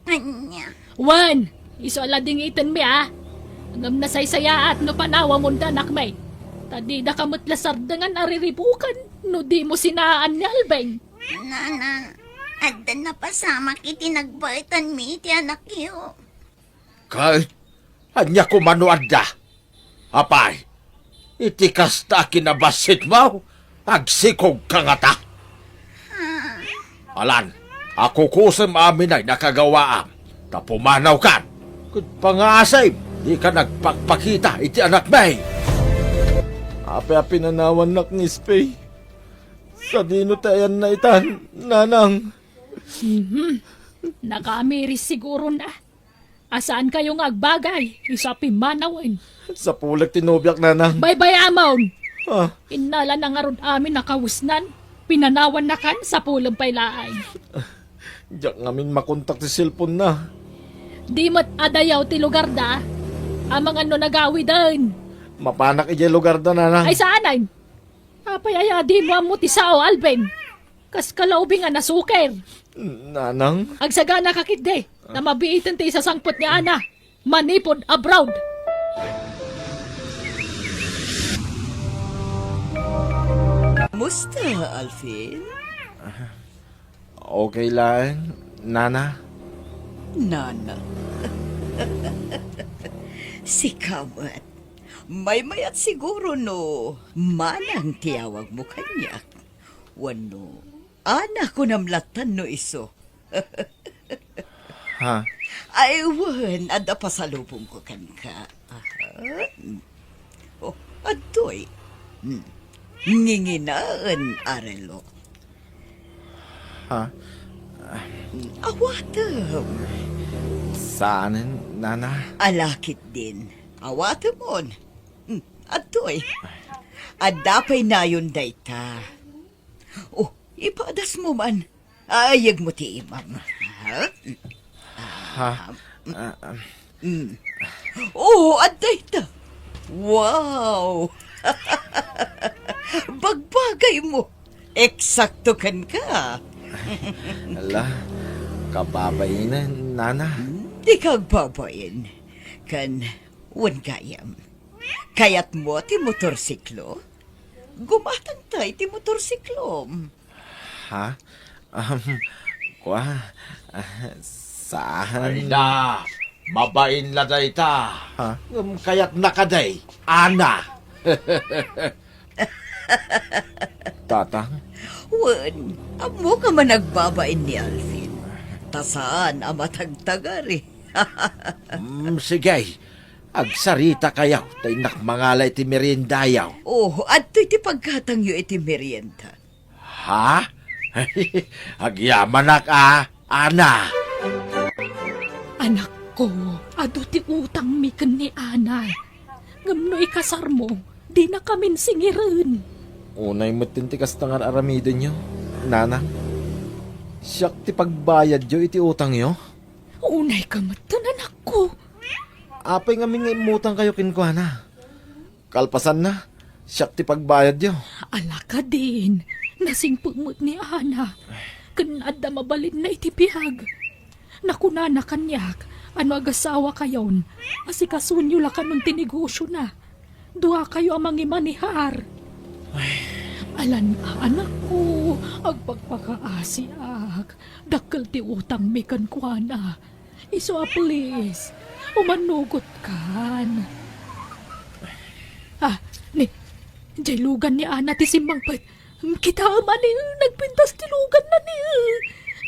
Anya, Wan, iso alading itin mi Ngam na saysaya at no panawa mo danak may. Tadi na kamot lasar dengan ariribukan, no di mo sinaan ni Alvin. nana, adan na pasama kiti nagbaitan mi iti anak iyo. Kahit, anya ko manuadda. Apay, iti kasta kinabasit mo, agsikog ka nga ta. Alan, ako kusem amin ay nakagawaam. Tapumanaw kan. Kung pangasay, di ka nagpagpakita iti anak may. Api-api nanawan nak ni Spay. Sa dino tayan na itan, nanang. Nakamiris siguro na. Asaan kayong agbagay? Isa pimanawin. Sa pulag tinubyak, nanang. Bye-bye, Amon. Ah, Inala na nga ron amin nakawusnan. Pinanawan na kan sa pulang pailaay. diyak ngamin makontak ti cellphone na. Di mo't adayaw ti lugar da. Amang ano nagawi din. Mapanak ije lugar da, nanang. Ay saanay. Apay di mo amo ti sao, Alvin. Kas kalaubi nga nasuker. Nanang? Agsagana kakide. Na mabiitin ti isa sangpot ni Ana. Manipod abroad. Musta, Alvin? Okay lang, nana. Nana. Si Kamat. May mayat siguro no. Manang tiyawag mo kanya. Wano. Anak ko namlatan no iso. Ha? Ay, wan. Ada pasalubong ko kan ka. Oh, adoy. Nginginaan, Arelo. Ha? Awatam. Saan, nana? Alakit din. Awatamon. Adoy. Adapay na yun dayta. Oh, ipadas mo man. Ayag mo ti imam. Ha? Ha? Oh, adayta. Wow! Bagbagay mo. Eksakto kan ka. Ala, kababay na, nana. Di kag babayin. Kan, wan gayam. Kayat mo ti motorsiklo? Gumatan tayo ti motorsiklo. Ha? Kwa? Saan? Ay na, mabain na day ta. Ha? Kaya't nakaday, Ana. Tatang? Wan, amo ka man nagbabain ni Alvin. Tasaan amatagtagari. Sige, agsarita kayaw, tay nakmangalay ti merindayaw. Oh, at ti pagkatang yu iti merienda. Ha? Agyaman Ana. Anak ko, ado ti utang mi ken ni Ana. Ngam no ikasar mo, di na kamin singirin. Unay matintikas tangan aramido nyo, nanang. Siyak ti pagbayad yo iti utang yo. Unay ka matan, anak ko. Apay nga mga imutang kayo kinkwana. Kalpasan na, siyak ti pagbayad yo. Ala ka din, nasing pumut ni Ana. Kanada mabalin na itipihag. Nakunana kanyak, ano agasawa kayon, asikasunyo la kanong tinegosyo na. Dua kayo amang imanihar. Alan anak ko, agpagpakaasiak, dakkel ti utang mikan kuana. Iso please, umanugot kan. Ni, jay lugan ni Ana ti simbang pet. Kita man ni nagpintas tilugan na ni.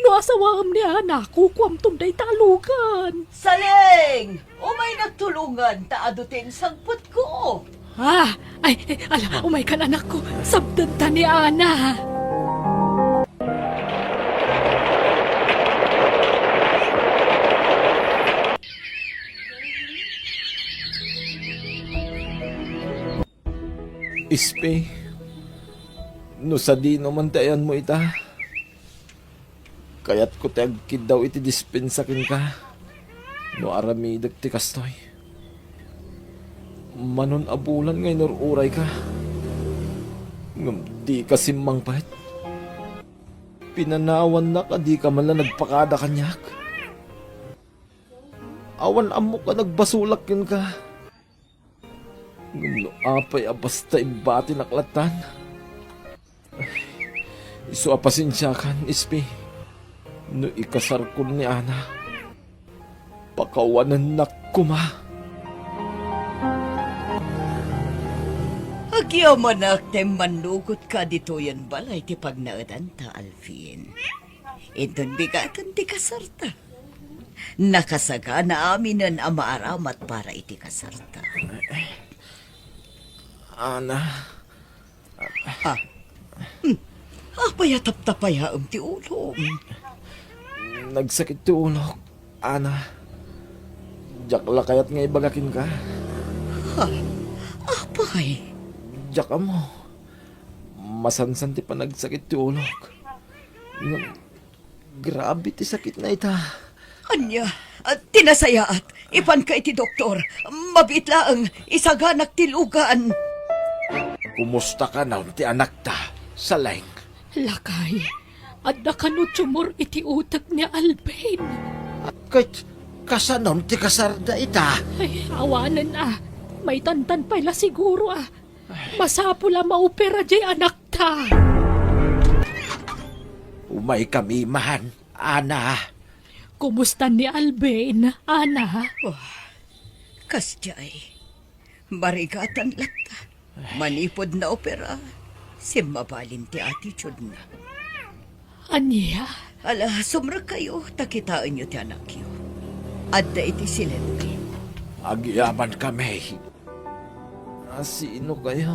No asawam ni anak ko kuam tunday talugan. Saling! Umay nagtulungan, taadutin sagpot ko. Ala, umay kan anak ko. Sabdan ta ni Ana. Ispe, no sa di naman tayan mo ita. Kaya't ko tagkid daw iti dispensakin ka. No aramidag ti kastoy. Manon abulan ngay uray ka. Ngam di ka simmang pahit. Pinanawan na ka di ka man lang nagpakada kanyak. Awan amo ka nagbasulak yun ka. Ngam no apay basta ibati naklatan. Iso apasensyakan, Ispi. No ikasar ko ni Ana. Pakawanan na kuma. Agyaman akte manugot ka dito yan balay ti pagnaadan ta, Alvin. Iton bigatan ti kasarta. Nakasaga na aminan ang maaramat para iti kasarta. Ana. Apaya taptapaya ti ulong. Nagsakit ti ulo, Ana. Jakla kayat nga ibagakin ka. Apay. Jaka mo. Masansan ti pa nagsakit ti ulo. Grabe ti sakit na ita. Anya, tinasayaat. Ipan ka iti doktor. Mabit laang isaganak tilugan. Kumusta ka na ti anak ta? Saleng. Lakay, adda kanu tumor iti utak ni Alvin. At kahit kasanon ti kasarda ita. Ay, awanan may tantan pala siguro Masapula maopera jay anak ta. Umay kami man, Ana. Kumusta ni Alvin, Ana? Kasjay, marigatan lata. Manipod na opera. Simabalin ti attitude na. Anya? Ala, sumra kayo, takitaan nyo ti anak yo. Adda iti silente. Agyaman kami. Sino kayo?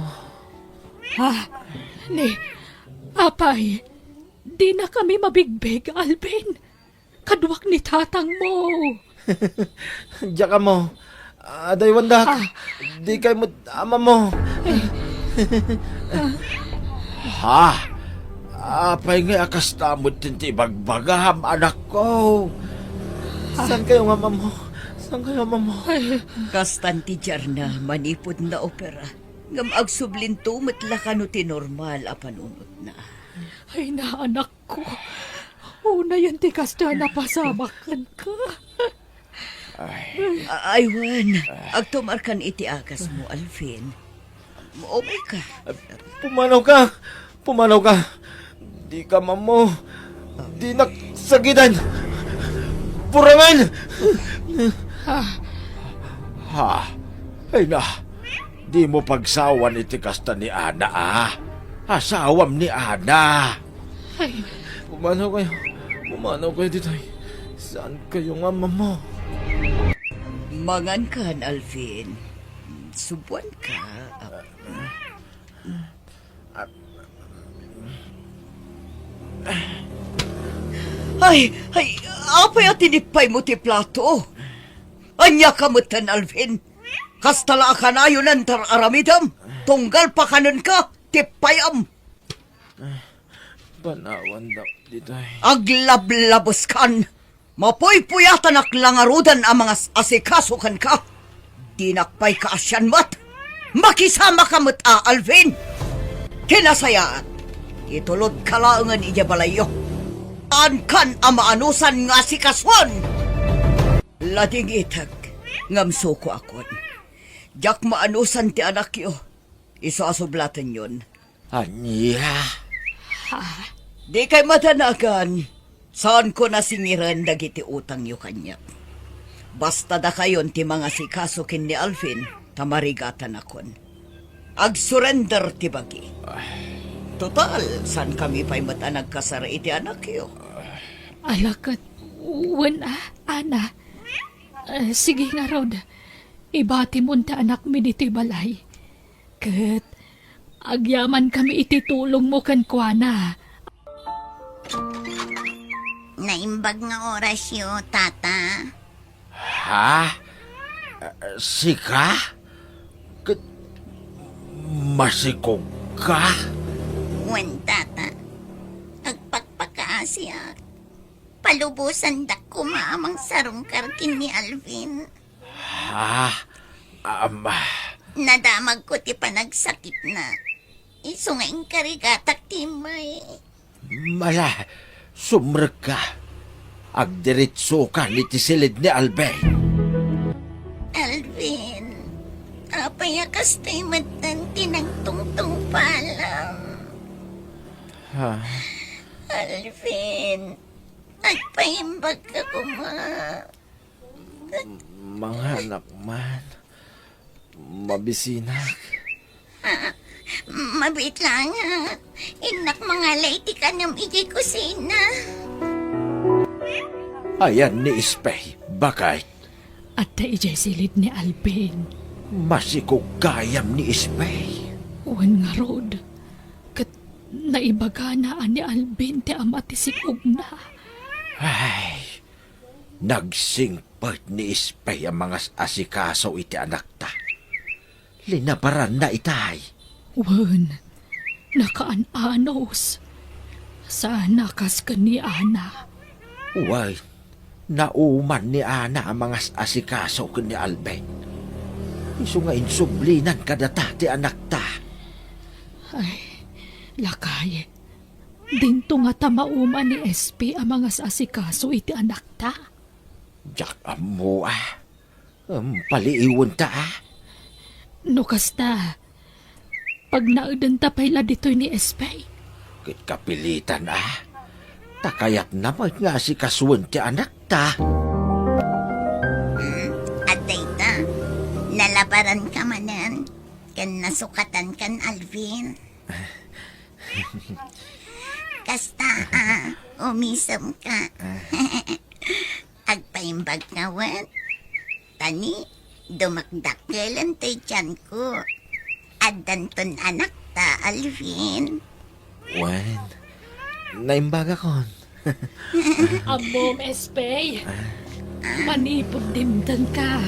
Apay, di na kami mabigbig, Alvin. Kadwak ni tatang mo. Diyan ka mo. Aday wandak. Di kayo mo ama mo. Apay nga akas tamot tinti bagbagam, anak ko. Saan kayo nga mo? Saan kayo ama mo? Kastan ti Jarna, manipod na opera. Ngam agsublinto matlakano ti normal a panunot na. Ay na, anak ko. Una yan ti kasta na pasamakan ka. Aywan, agtumarkan iti akas mo, Alvin. Maumay ka. Pumanaw ka. Di ka mamo. Di naksagidan. Purangan! Ay na. Di mo pagsawan iti kasta ni Ana Asawam ni Ana. Ay. Pumanaw kayo dito. Saan kayo nga mamo? Mangan kan, Alvin. Subuan ka. Ay, apay at tinipay mo ti plato. Anya kamutan, Alvin. Kastala ka na yun ang aramidam. Tunggal pa kanon ka, tipayam. Panawan daw dito. Aglablabos kan. Mapoy-puyatan aklangarudan ang mga asikasukan ka. Dinakpay ka asyan mat. Makisama ka mat Alvin. Kinasayaan. Itulod kalaangan iya balayo. Ankan ang maanusan nga sikaswan. Lading itag. Ngamso ko akon. Jak maanusan ti anak yo. Iso asublatan yun. Anya. Di kay matanagan. Saan ko nasingiran dagiti utang yo kanya. Basta da kayon ti mga sikasukin ni Alvin, tamarigatan akon. Ag-surrender ti bagi. Total, saan kami pa'y matanag kasara iti anak yo? Alakat, wan ana. Sige nga, Rod. Ibati mo ta anak mi dito'y balay. Kat, agyaman kami ititulong mo kan kuana. Naimbag nga oras yo, tata. Ha? Sika? Masikog ka? Wan, tata. Agpagpakaasya. Palubusan dak kumaamang sarungkar kin ni Alvin. Ha? Nadamag ko ti panagsakit na. Isungaing karigatak timay. Mala, sumrag ka. Agdiritso ka ni tisilid ni Albay. Alvin, apayakas tayo matan tinagtungtong palam. Ha? Alvin, agpaimbag ka kuma. Mga anak man. Mabisinak. Mabit lang ha. Inak mga lady ka ng iji kusina. Ayan ni Ispay. Bakit? At taijay silid ni Alvin. Masikog gayam ni Ispay. Wan nga, Rod. Kat naibaga na ni Alvin ti ama ti sikog na. Ay, nagsingpert ni Ispay ang mga asikaso iti anak ta. Linabaran na itay. Wan, nakaanos. Sana kas ka ni Ana. Uway, nauman ni Ana ang mga asikaso ko ni Albay. Iso nga insublinan kadata ti anak ta. Ay, lakay. Dinto nga tamauman ni SP ang mga asikaso iti anak ta. Jak amo paliiwan ta No kasta, pag naudan ta payla dito'y ni SP. Kit kapilitan takayat naman nga si kasuwan ti anak ta. At dayta, nalabaran ka manan. Kan nasukatan kan Alvin. Kasta umisam ka. Agpaimbag nga wan. Tani, dumakdakkelan tay tiyan ko. Adanton anak ta, Alvin. Wen, naimbaga kon. Amom, SP. Manipod dimdan ka.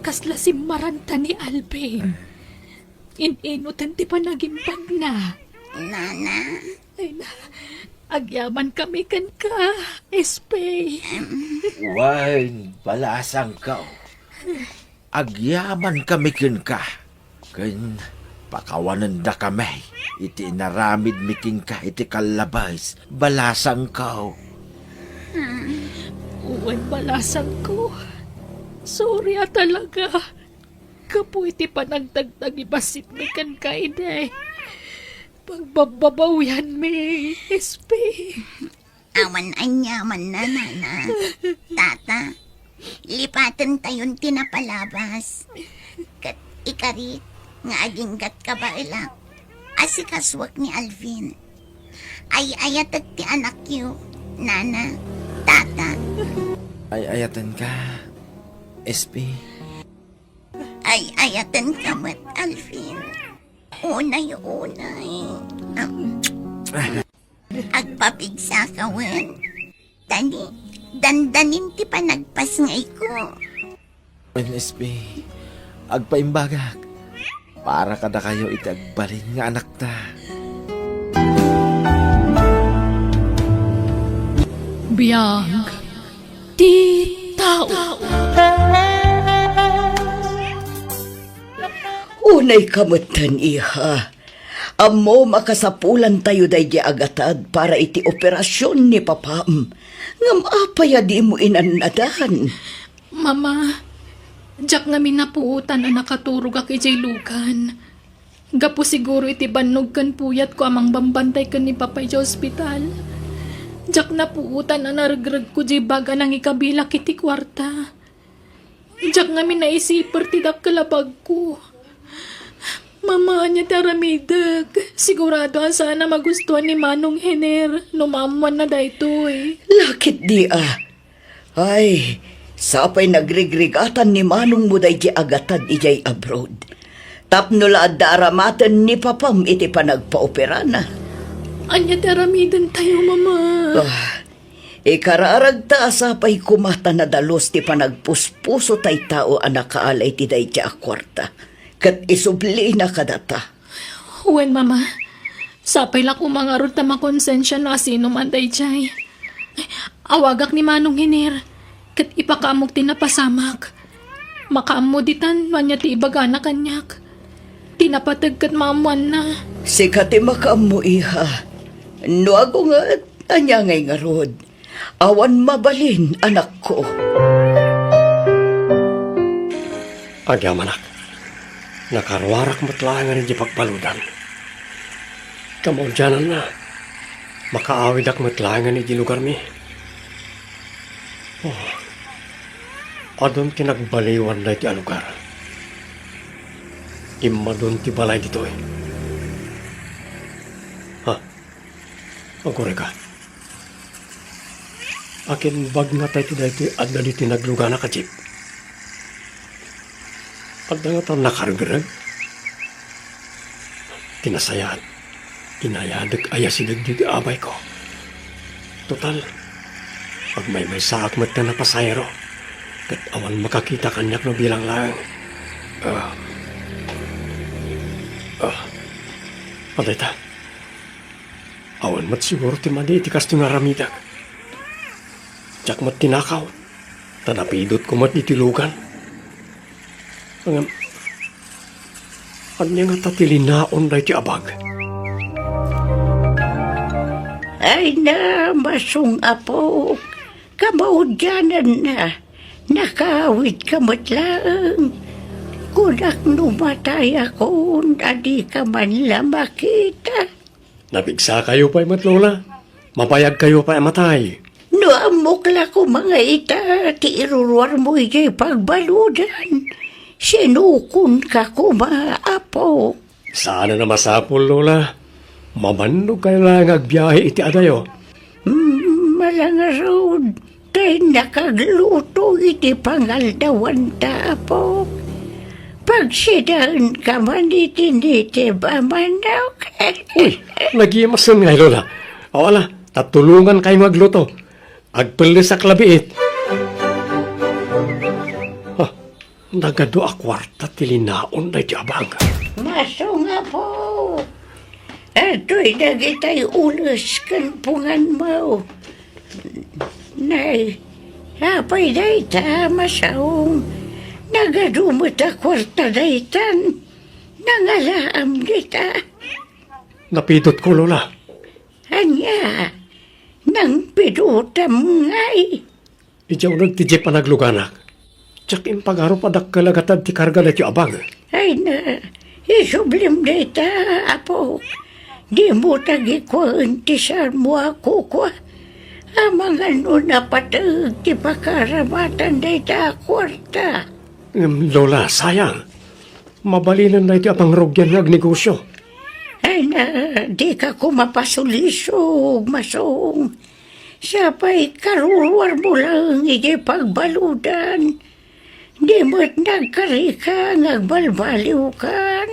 Kasla si Maranta ni Alvin. Ininutan ti panagimbag na. Nana, Ay na, agyaman kami kan ka, SP. Wen, balasang ka. Agyaman kami kin ka. Ken pakawanan da kami. Iti naramid miking ka iti kalabais. Balasang ka. Uwan balasang ko. Sorry talaga. Kapo iti panagdagdag ibasit mi kan ka ide. Pagbababawihan mi, SP. awan anyaman na, Nana. Tata, lipatan tayon tinapalabas. Kat ikarit, nga aginggat ka ba ilak. Asikaswak ni Alvin. Ay ayatag ti anak yu, Nana, Tata. Ay ayatan ka, SP. Ay ayatan ka mat, Alvin. Unay. Agpapigsa ka, wen. Tani, dandanin ti panagpasngay ko. Wen SP, agpaimbagak. Para kada kayo itagbalin nga anak ta. Biyag, ti tao. Unay kamutan, iha. Amo makasapulan tayo day di agatad para iti operasyon ni papam. Ngam apaya di mo inanadahan. Mama, jak namin napuutan na nakaturog ak ijay lukan. Gapo siguro iti banog kan puyat ko amang bambantay kan ni Papay sa ospital. Jak napuutan na naragrag ko jay baga nang ikabila kiti kwarta. Jak namin naisiper ti dak kalabag ko. Mama niya taramidag. Sigurado sana magustuhan ni Manong Hener. Numamuan na daytoy. Lakit di Ay, sapay nagrigrigatan ni Manong mo day agatan ijay abroad. Tapno laad daramatan ni Papam iti panagpaopera na. Anya taramidan tayo, Mama. Ikararag ta sapay kumata na dalos ti panagpuspuso tay tao anak kaalay ti day akwarta. Kat isubli na kadata. Wen, Mama. Sapay lang umangarot na makonsensya na sino man day chay. Awagak ni Manong Hiner. Kat ipakamog tinapasamak. Makaamuditan manya ti ibagana kanyak. Tinapatag kat maamuan na. Sikati makamu iha. No ako nga anya ngay ngarod. Awan mabalin anak ko. Agyam anak. Nakarwarak matlangan di pagpaludan. Kamudyanan na. Makaawid ak matlangan di lugar mi. Adon tinagbaliwan na iti alugar. Imadon ti balay dito Magkore ka. Akin bag nga tayo ti dati at dali tinagluga na ka jeep. At nga tayo nakargrag. Tinasayaan. Inayadag ayasidag di abay ko. Total. Pag may saakmat ka na pasayro. Kat awan makakita kanyak no bilang lang. Patay ta. Awan mat siguro ti madi iti kas tinaramidag. Tsak mat tinakaw. Tanapidot ko mat itilugan. Anya nga tatilinaon na iti abag. Ay na, masung apo. Kamaudyanan na. Nakawit kamot lang. Kunak numatay ako, adi ka man lang makita. Nabigsa kayo pa'y matlola. Mapayag kayo pa'y matay. No amukla ko mga ita, ti iruruar mo ijay pagbaludan. Sinukun ka kumaapo. Sana na masapol, Lola. Mabanog kayo lang agbiyahe iti adayo. Malangarod, kay nakagluto iti pangaldawan tapo. Pagsidaan ka man iti ba manok? Uy, nagimasan nga, Lola. O ala, tatulungan kayo magluto. Agpili sa klabiit. Nagado akwarta tilinaon na jabang. Maso nga po. Ato'y nagitay ulos kan pungan mo. Nay, apay day ta masaong. Nagadumot a kwarta daytan. Nangalaam kita. Napidot ko, Lola. Anya, nang pidutam ngay. Ijaw nagtijip pa nagluganak. Tsak impagaro pa dakkalagatan ti karga na ti abang. Ay na, isublim dayta, apo. Di mo tagikuan ti saan mo ako kwa. Amang ano na patag ti pakaramatan dayta kwarta. Lola, sayang. Mabalinan na iti apang rogyan ng negosyo. Ay na, di ka kumapasulisog, masong. Sapay karuruar mo lang iti pagbaludan. Di mo't nagkarika ngagbalbaliw kan.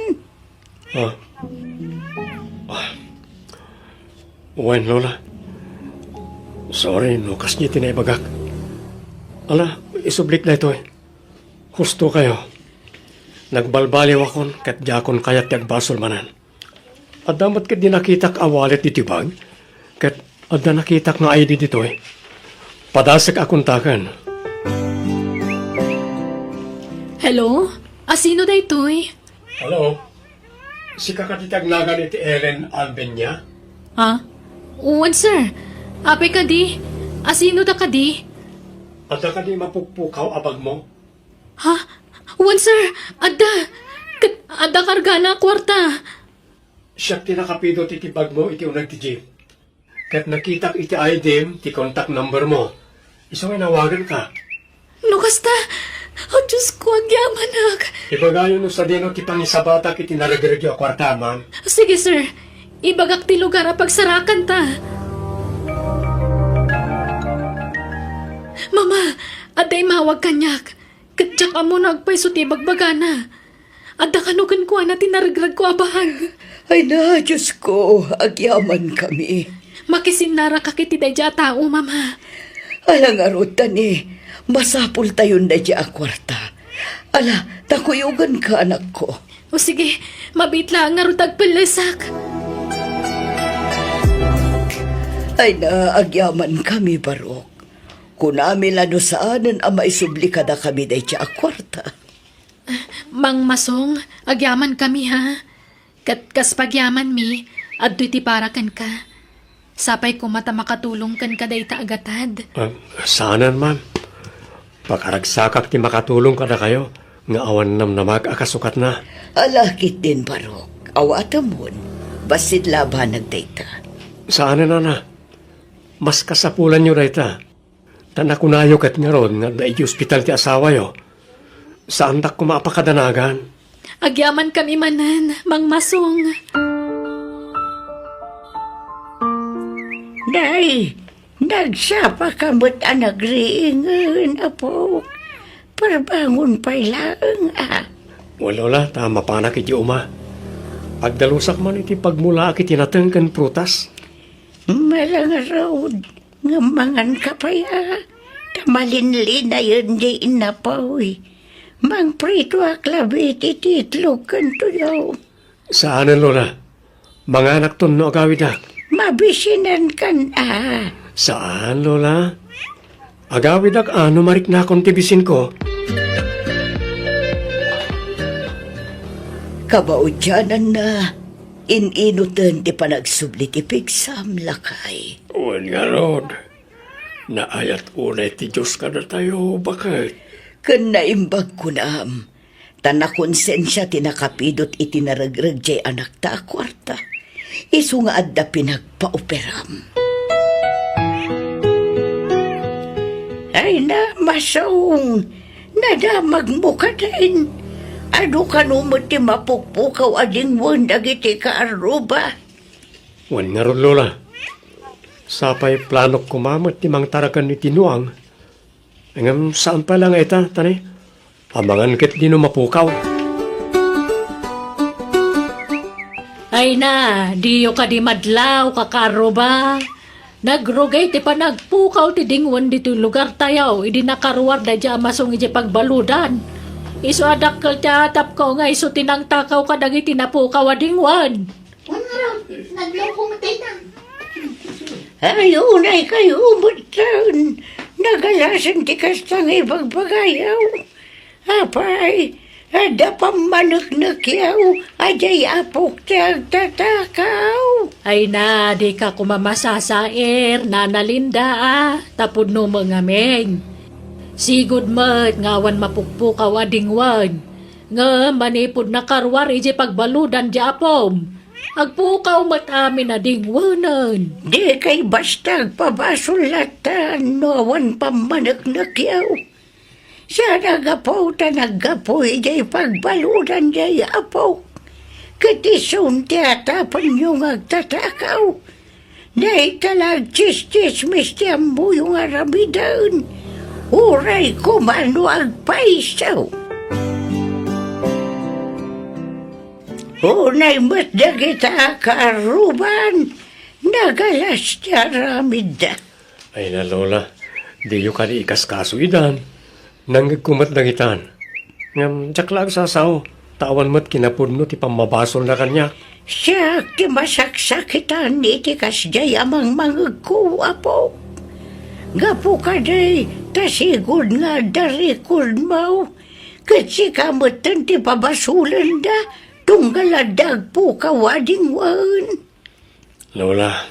Uwan, Lola. Sorry, nukas niya tinaybagak. Ala, isublik na ito Husto kayo. Nagbalbaliw akon, kat jakon kayat yagbasol manan. At damat kat di nakitak awalit di tibag, kat adda nakitak nga ID dito Padasag akong takan. Hello? Asino daytoy? Hello? Si kakatitag nagan iti Ellen Albenya? Ha? Uwan, sir. Apay ka di? Asino da ka di? Adda ka di mapugpukaw abag mo? Ha? Uwan, sir. Adda karga na kwarta. Siya tinakapido ti tibag mo iti unag ti jeep. Kat nakitak iti item ti contact number mo. Isang nawagan ka. No, kasta. Oh, Diyos ko, agya agyaman nak. Ibagayon no sa dino ti pangisabata kiti naragregyo kwarta, ma'am. Sige sir, ibagak ti lugar a pagsarakan ta. Mama, aday mawag kanyak. Katsak mo nagpaiso ti bagbagana. Adda kanugan ko na tinaragrag ko abahag. Ay na, Diyos ko, agyaman kami. Makisinara ka kiti day tao, mama. Alang arot tani, masapul tayo na dya kwarta. Ala, takuyugan ka anak ko. O sige, mabit lang nga rutag palasak. Ay na, agyaman kami, Barok. Kunami lano saanan ang maisubli kada kami na dya kwarta. Mang Masong, agyaman kami ha. Kas pagyaman mi, adto ti parakan ka. Sapay ko mata makatulong kan kaday ta agatad. Saanan, ma'am. Pagkaragsakak ti makatulong ka na kayo, nga awan nam na mag-akasukat na. Alakit din, Barok. Awatamon, basit laban nagdata. Saanan na? Mas kasapulan nyo rayta. Tanakunayo kat nga ron nga daig hospital ti asawa yo. Saan tak kumapakadanagan? Agyaman kami manan, Mang Masong. Day, nagsapa ka mo't nagriingan, apo. Parbangon pa lang, Wala, tama pa na kiti uma. Pagdalusak man iti pagmula kiti natengken prutas. Malang road, ngamangan ka pa ya. Tamalinli na yun di inapaw, Mang prito aklabit ititlog kanto yaw. Saanan, Lola? Mga anak ton no agawid na. Mabisinan kan, Saan, Lola? Agawid ak ano marik na akong tibisin ko. Kabaudyanan na, ininutan ti panagsubli ti pigsam lakay. Uwan nga, Rod. Naayat unay ti Diyos ka na tayo. Bakit? Kan naimbag ko na tanakonsensya tinakapidot itinaragrag jay anak ta kwarta. Isu nga adda pinagpaoperam. Ay na, Masong, nadamag mo ka din. Ano ka numot ti mapukpukaw ading mo dagiti ka aruba? Uwan nga, Rod, Lola. Sapay planok kumamot ti mang tarakan ni Tinuang. Ngam saan pa lang ita, tani? Amangan kit di no mapukaw. Ay na, diyo ka di madlaw, kakaro ba? Nagrugay ti pa nagpukaw ti dingwan dito lugar tayaw, idi nakaruwar da dya Masong iji pagbaludan. Iso adak ka tiyatap ko nga iso tinang takaw ka dagiti napukaw a dingwan. Ayunay kayo umutan. Nagalasan ti kastang ibagbagayaw. Apay, ada pamanak-nak yaw. Ajay apok ti agtatakaw. Ay na, di ka kumamasasair, nanalinda tapod no mga meng. Sigud mat, ngawan mapukpukaw a dingwan. Nga manipod na karwar iji pagbaludan di apom. Agpukaw mat amin na dingwanan. Di kay bastag pabasulatan, noawan pamanak-nak yaw. Siya nagapaw ta nagapaw ijay pagbaludan jay apaw. Katisun ti atapan yung agtatakaw. Dahil talag chis-chismis ti ambo yung aramidan. Uray ko mano agpaisaw. Unay mat dagita karuban, nagalas ti aramida. Ay na, Lola. Di yung kani ikas kasuidan. Nanggagkumat dagitan. Ngam jaklag sasaw. Tawan mat kinapudno ti pamabasol na kanya. Siya ti masaksakitan iti kasjay amang mangagkuwa po. Gapo ka day, tasigod nga darikod mo. Kasi kamutan ti pabasulan da, tunggaladag po kawading wan. Lola.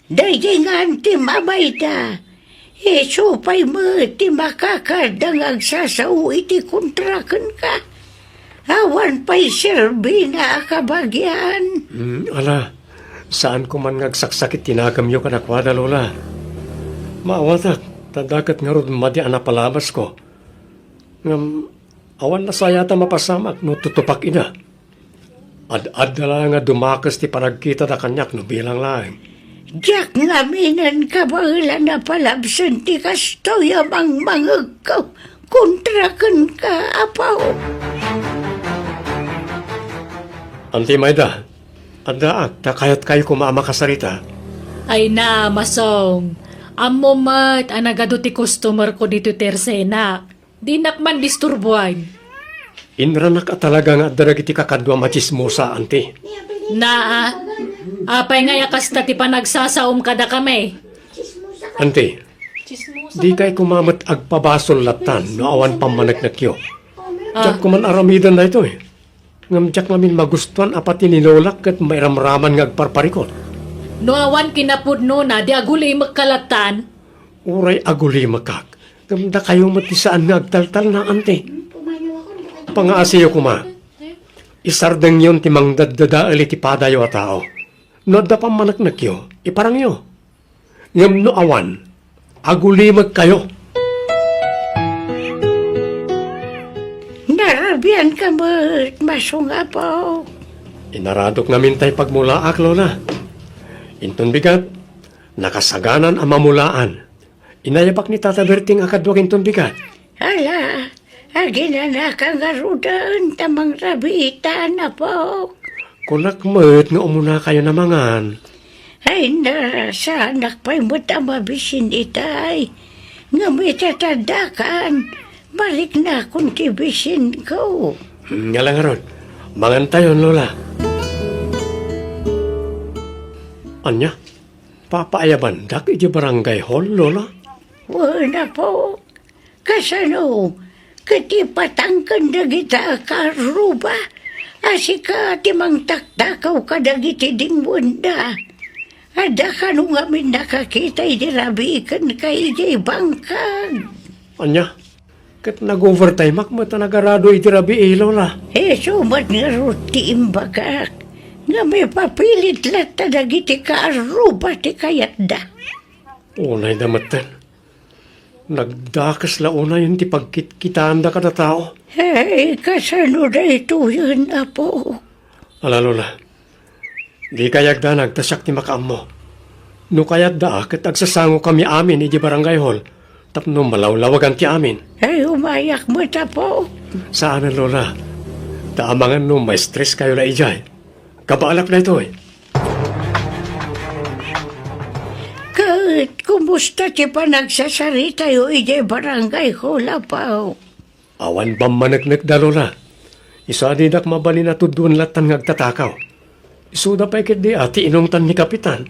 Dayjay nga ti mamay da. Supay mo ti makakadang agsasaw iti kontrakan ka. Awan pa'y serbi na kabagyan. Ala, saan ko man ngagsaksakit tinagamyo ka nakwada, Lola? Maawatak, tadakat nga ron madi anapalabas ko. Awan na sayata mapasamak no tutupak ina. Ad-ad na lang nga dumakas ti panagkita da kanyak no bilang lang. Jack ngaminan ka ba na palabsan ti kasto yamang mangag ka. Kontrakan ka, apaw. Anti Mayda, adaak, takayat kayo kumama kasarita. Ay na, Masong. Amo mat, anagado ti customer ko dito tersena. Di nakman disturbuan. Inranak at talaga nga daragiti kakadwa machismosa, anti. Na, apay nga yakas ta ti panagsasaom kada kami. Anti, di kay kumamat agpabasol latan no awan pamanagnak yo. Diyak kuman aramidan na ito eh. Ngamjak namin magustuhan apati ninolak at mairamraman nga agparparikot. No awan kinapudno na, di aguli magkalatan. Uray aguli makak. Gamda kayo matisaan nga agtaltal na, ante. Pangaasiyo kuma. Isardeng yon timang daddadaali ti padayo a tao. No da pamanagnak yo, iparang yo. Ngam no awan, agulimag kayo. Narabian ka mo't masunga po. Inaradok namin tay pagmulaak, Lola. Inton bigat, nakasaganan ang mamulaan. Inayabak ni Tata Berting akadwag inton bigat. Hala, agina kang garudan tamang rabita na po. Kunakmet nga umuna kayo namangan. Ay na, sa anak pa'y mo't ang mabisin itay. Nga may tatadakan, balik na kung tibisin ko. Nga lang ron, mangan tayo, Lola. Anya, papaayaban dak iti barangay hall, Lola? Wala po. Kasano, katipatangkan na kita karuba. Asika timang taktakaw ka na giti ding munda. Ada ka nung amin nakakita idirabikan kay jay bangkag. Anya, kat nag-overtime akmat na nagarado iti rabi Lola. Sumat nga ruti imbagak. Nga may papilit lata na giti karuba ti kayat da. Unay damatan. Nagdakas la una yun ti pagkitkitaan da kada tao. Hey, kasano na ito yun, apo? Ala, Lola, di kayag da nagtasak ti makaam mo. No kayat da, kat agsasango kami amin iti barangay hall, tapno malawlawagan ti amin. Ay, umayak mo ta po. Saan, Lola? Taamangan no may stress kayo na ijay. Kabaalak na ito eh. Kahit kumusta ti pa nagsasarita yung ijay barangay hall, apo? Awan ba managnak da, Lola? Isa di dak mabali na tudun latan ngagtatakaw. Isuda pa ikit di ati inungtan ni Kapitan.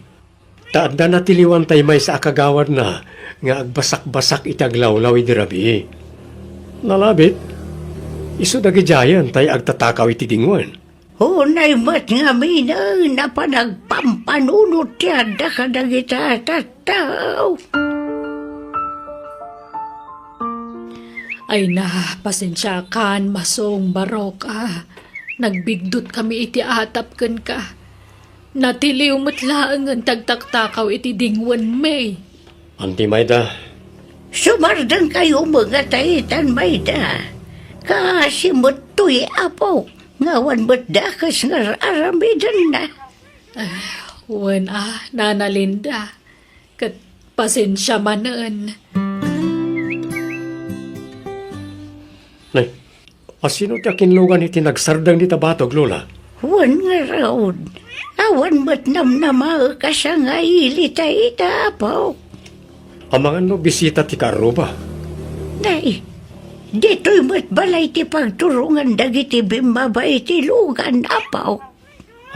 Taadda na tiliwan tay may sa akagawad na nga agbasak-basak itaglawlaw iti rabi. Nalabit, isuda gijayan tay agtatakaw iti dingwan. Unay mat nga mina na pa nagpampanunot yada ka na kita tataw. Ay na, pasensya kan, Masong barok Nagbigdot kami iti atap kan ka. Natiliw matlaang ang tagtaktakaw iti dingwan may. Auntie Mayda, Sumardan kayo mga taitan, Mayda. Kasimot to'y apo. Ngawan mo't dakas nga aramidan na. Wen Nana Linda. Kat pasensya manan. nay, asino ti akinlugan iti nagsardang di tabatog, Lola? Wan nga raon. Awan mo't namnama ka sa nga ilita itapaw. Amangan no bisita ti karuba. Nay, dito'y mo't balay ti pagturungan dagiti bimaba iti lugan, apaw.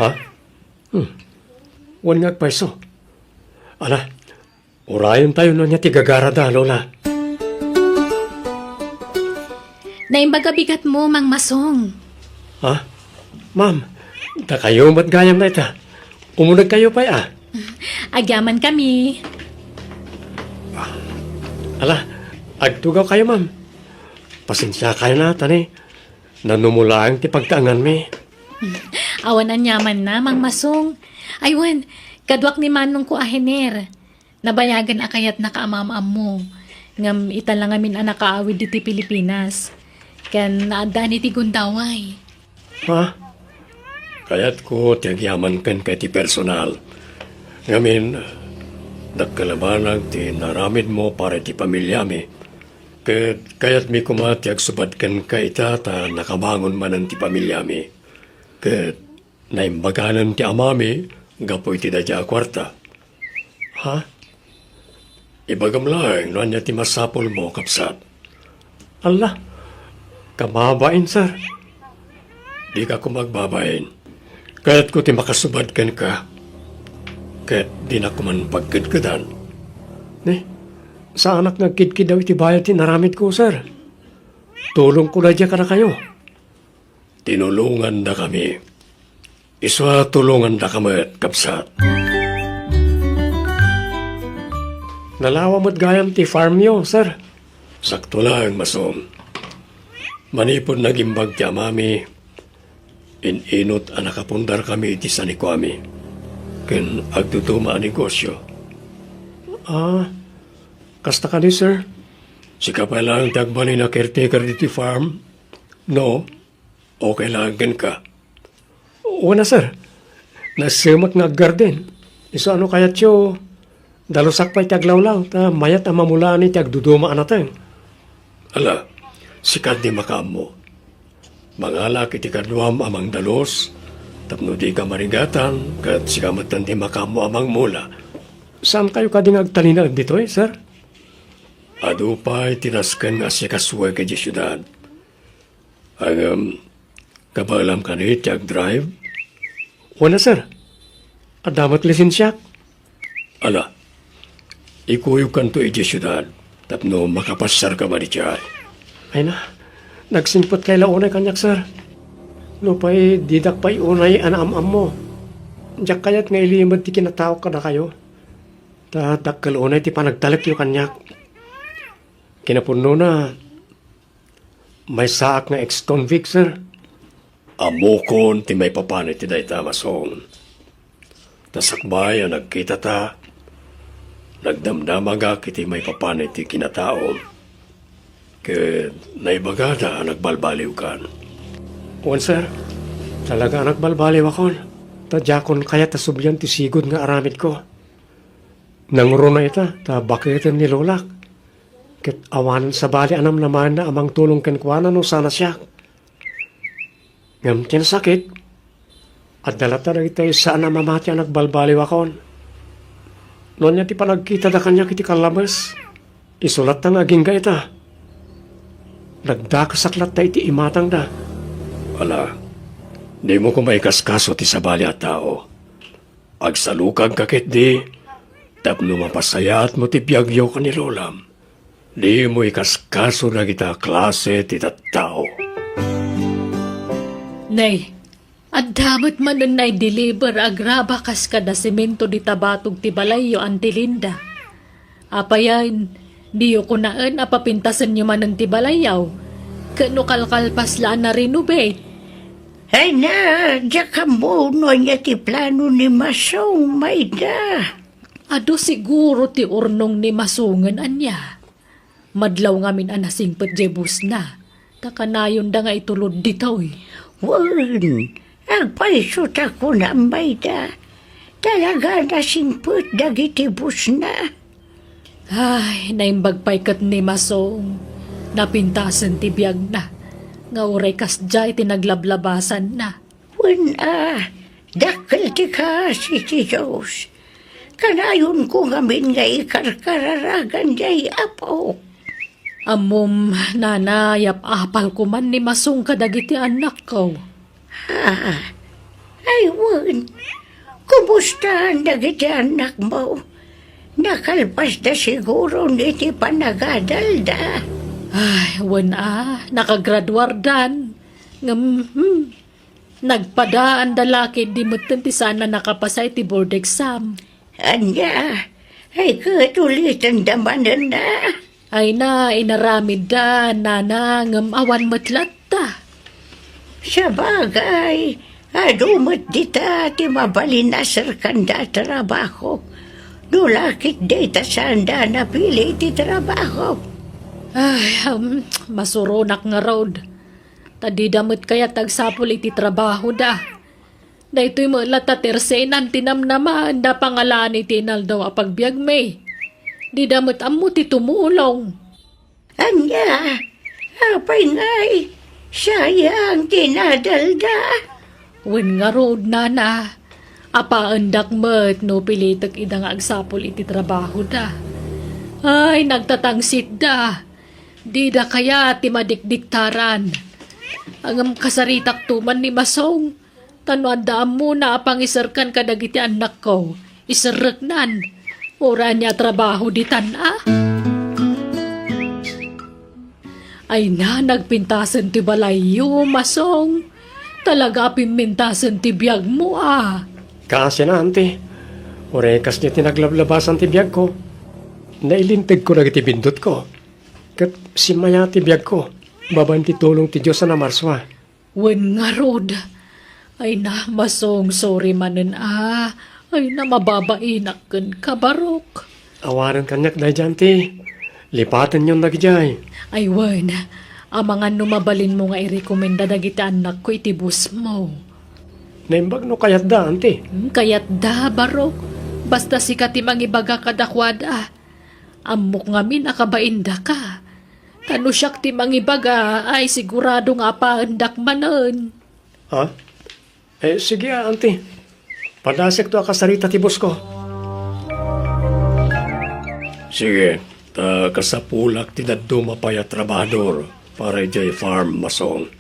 Ha? Wan nga paiso. Ala, urayan tayo no niya ti gagarada, Lola. Naimbaga bigat mo, Mang Masong. Ha? Ma'am, da kayo matgayam na ita. Umunag kayo pa Agyaman kami. Ala, agtugaw kayo, ma'am. Pasensya kayo na, tani. Nanumulaan ti pagtaangan mi. Awan anyaman na, Mang Masong. Aywan, kadwak ni Manong ko ahiner. Nabayagan akayat nakaamam-am mo. Ngam italang amin anak kaawid diti Pilipinas. Kan naanda ni ti gundaway. Ha? Kaya't ko tiyagyaman kan kay ti personal. Ngamin, nagkalabanag ti naramid mo para ti pamilya mi. Kaya't mi kumatiyag subad kan ka ita ta nakabangon man ti pamilya mi. Kat naimbaganan ti amami, gapoy ti dadya kwarta. Ha? Ibagam lang, noan niya ti masapol mo, kapsat. Allah, kamabain, sir. Di ka ko magbabain. Kaya't ko ti makasubad kan ka. Kaya't di na ko man pagkidkidan. Sa anak nagkidkid daw iti bayad ti naramit ko, sir. Tulong ko na dyan ka na kayo. Tinulungan na kami. Iswa tulungan na kami, kapsat. Nalawa mo't gayam ti farm niyo, sir. Sakto lang, masom. Manipod nagimbag ti amami. Inot ang nakapundar kami iti sanikwami. Ken agtutuma ang negosyo. Kasta ka ni, sir? Sika pa lang tagbali na caretaker diti farm? No? Okay lang gan ka? Una, sir. Nasimak nga garden. Isa ano kaya tiyo, dalusak pa itiaglawlaw, ta mayat ang mamulaan iti agduduma anateng. Ala, sikat di makaam mo. Mangalak iti kadwam amang dalos, tapno di ka marigatan, kat sikamatan di makaam mo amang mula. Saan kayo kading agtalinag dito sir? Adu pa'y tinaskan nga siya kasuway ka di syudad. Ang kabalam ka ni tiag drive? Wala, sir. Adamat lisensyak. Ala, ikuyog kan to iti syudad, tapno makapasar ka ba di tiyan? Ay na, nagsimpot kay launay kanyak, sir. No pa'y didak pa'y unay anaam-am mo. Diyak kaya't nga ilimad ti kinatawag ka na kayo. Tadak kalunay ti panagtalak yung kanyak. Kinapuno na, may saak na ex-convict, sir. Amokon ti may papanit ti dayta masong. Tasakbay ang nagkita ta, nagdamdamaga kiti may papanit ti kinataom. Ke naibagada ang nagbalbaliw kan. Wan, sir. Talaga nagbalbaliw akon. Tadyakon kaya tasubyan ti sigod nga aramid ko. Nanguro na ita, ta bakitin ni Lolak. Ket awanan sa bali anam naman na amang tulong kenkwana no sana siya. Ngam sakit. At dalata na ito saan na mamati ang nagbalbaliw akon. Noon niya ti panagkita da kanya kiti kalabas. Isulat na naging ka ita. Nagdakasaklat na iti imatang da. Wala. Di mo ko maikaskaso ti sabali at tao. Agsalukag kakit di. Tapno mapasayat mo ti piyagyo ka ni Lolam. Di mo ikaskaso na kita klase ti tao. Nay, at damat man nun nay deliver agraba kas kada semento di tabatog ti balayo antilinda. Apayan, di ko naan apapintasan nyo man ng ti balayaw. Kano kalkalpas laan na renovate. Ay na, diyak ka mo niya ti plano ni Masong, Mayda. Ado siguro ti urnong ni masungan anya. Madlaw ngamin anasingpet jebus na. Takanayon da nga itulod ditaw Wan, agpaisot ako na, Mayda. Talaga nasingpet dagiti bus na. Ay, naimbag pa'y kat ni Masong. Napintasan ti biyag na. Nga uray kas jay tinaglablabaasan na. Wan dakil ti ka si Diyos. Kanayon ko ngamin nga ikarkararagan jay apo. Amom, nanayap apal ko man ni Masong kadagiti anak ko. Ay, wan. Kumusta ang dagiti anak mo? Nakalpas na siguro niti panagadal da. Ay, wan nakagraduar dan. Nagpadaan dalaki di mo ti sana nakapasay ti board exam. Anya, ay katulitan damanan na. Ay na, inaramid da, nanangam awan matlatta. Sa bagay, adumot dita ti mabalinasar kanda trabaho. Dulakit dita sanda napili ti trabaho. Ay, masurunak nga road. Tadi damot kaya tagsapol iti trabaho da. Da ito'y malata tersenan tinamnaman da pangalan iti inaldaw apagbiag may. Di damot amo ti tumulong. Anya, apay ngay, sayang tinadalda. Wen nga road nana. Apaandak met no pilitek idang agsapol iti trabaho da. Ay, nagtatangsit da. Di da kaya ti madikdiktaran. Ang kasaritak tuman ni Masong. Tanuandaan mo na pangisarkan kadagiti anak ko. Isarreknan. Ora niya trabaho di tana. Ay na, nagpintasan ti balayo, Masong. Talaga pimintasan ti biyag mo Kasi na, ante. Orekas niya tinaglabasan ti biyag ko. Nailintig ko na iti bindot ko. Kat simaya ti biyag ko. Baban ti tulong ti Diyos na marswa. Wen nga rod. Ay na, Masong, sorry manen Ay na, mababainak kan kabarok. Awaran kanyak na dyan, ti. Lipatan yung nagyay. Ay wen, mga numabalin mo nga irekomenda dagiti anak ko iti bus mo. Naimbag no kayat da, ante. Kayat da, barok. Basta sikat imang ibaga kadakwada. Amok ngamin akabainda ka. Tano siyak timang ibaga ay sigurado nga paandak manen. Ha? Sige, ante. Padasik to akasarita ti boss ko. Sige, kasapulak ti daddo mapaya trabador para jay farm Masong.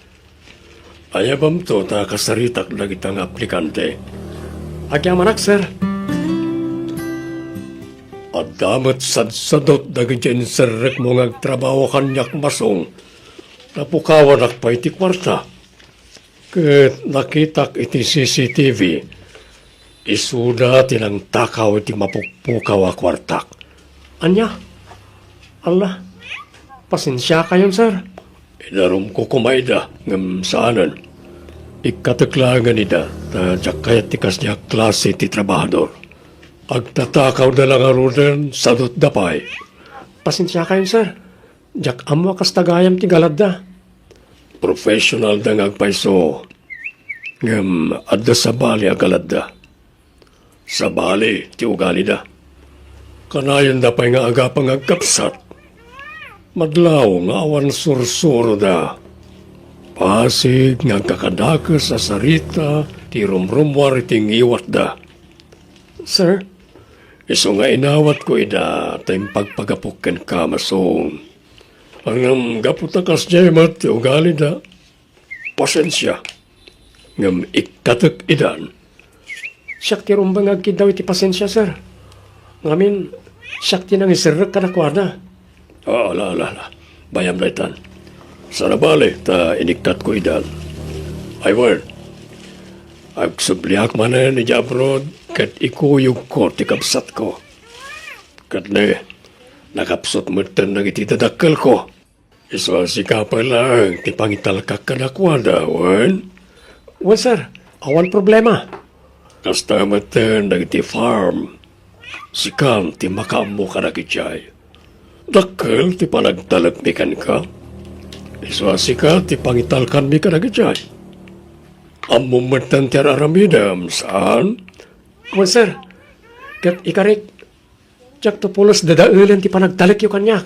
Ayabam to kasaritak na kitang aplikante. Agyaman sir. At damat sadsadot dagiti serrek mo ngagtrabaho kanyak Masong. Napukawan pa iti kwarta. Ket nakitak iti CCTV. Isuda tinang takaw iti mapukpukaw a kwartak. Anya? Allah, pasensya kayon, sir. Idarom ko kumaida ngam saanan. Ikataklangan ida, tadyak kayat tikas niya klase ti trabahador. Agtatakaw na lang arunan sadot dapay. Pasensya kayon, sir. Jak amo kas tagayam ti galad da. Professional da ngagpaiso. Ngam adda sa bali agalad da. Sa bali ti ugali da. Kanayan da pa'y nga agapang agkapsat. Madlaw nga awan sursuro da. Pasig nga kakadakas sa sarita, ti rumrumwar iting iwat da. Sir, iso nga inawat ko ida, tayong pagpagapukan ka, Masong. Ang gaputakas jemat ti ugali da. Pasensya. Ngam ikatak idan. Siyak ti rumbang agkid daw iti pasensya, sir. Ngamin, siyak ti nang isirrek ka na kwada. Ala. Bayam na itan. Sarabali, ta iniktat ko idan. Ay, word. Agsubliak man na ni Jabrod, kat ikuyog ko ti kapsat ko. Kat ne, nakapsot mo tan nang itidadakal ko. Iswasi ka pa lang, ti pangitalkak ka na kwada, wan? Wan, sir. Awan problema. Kasta matan nang iti farm. Sikam ti makamo ka na kitjay. Dakkel ti panagtalagmikan ka. Iswasi ka ti pangitalkan mi ka na kitjay. Amumatan ti araramidam, saan? Wan, sir. Kat ikarik, tiyak to pulos dadaulan ti panagtalik yung kanyak.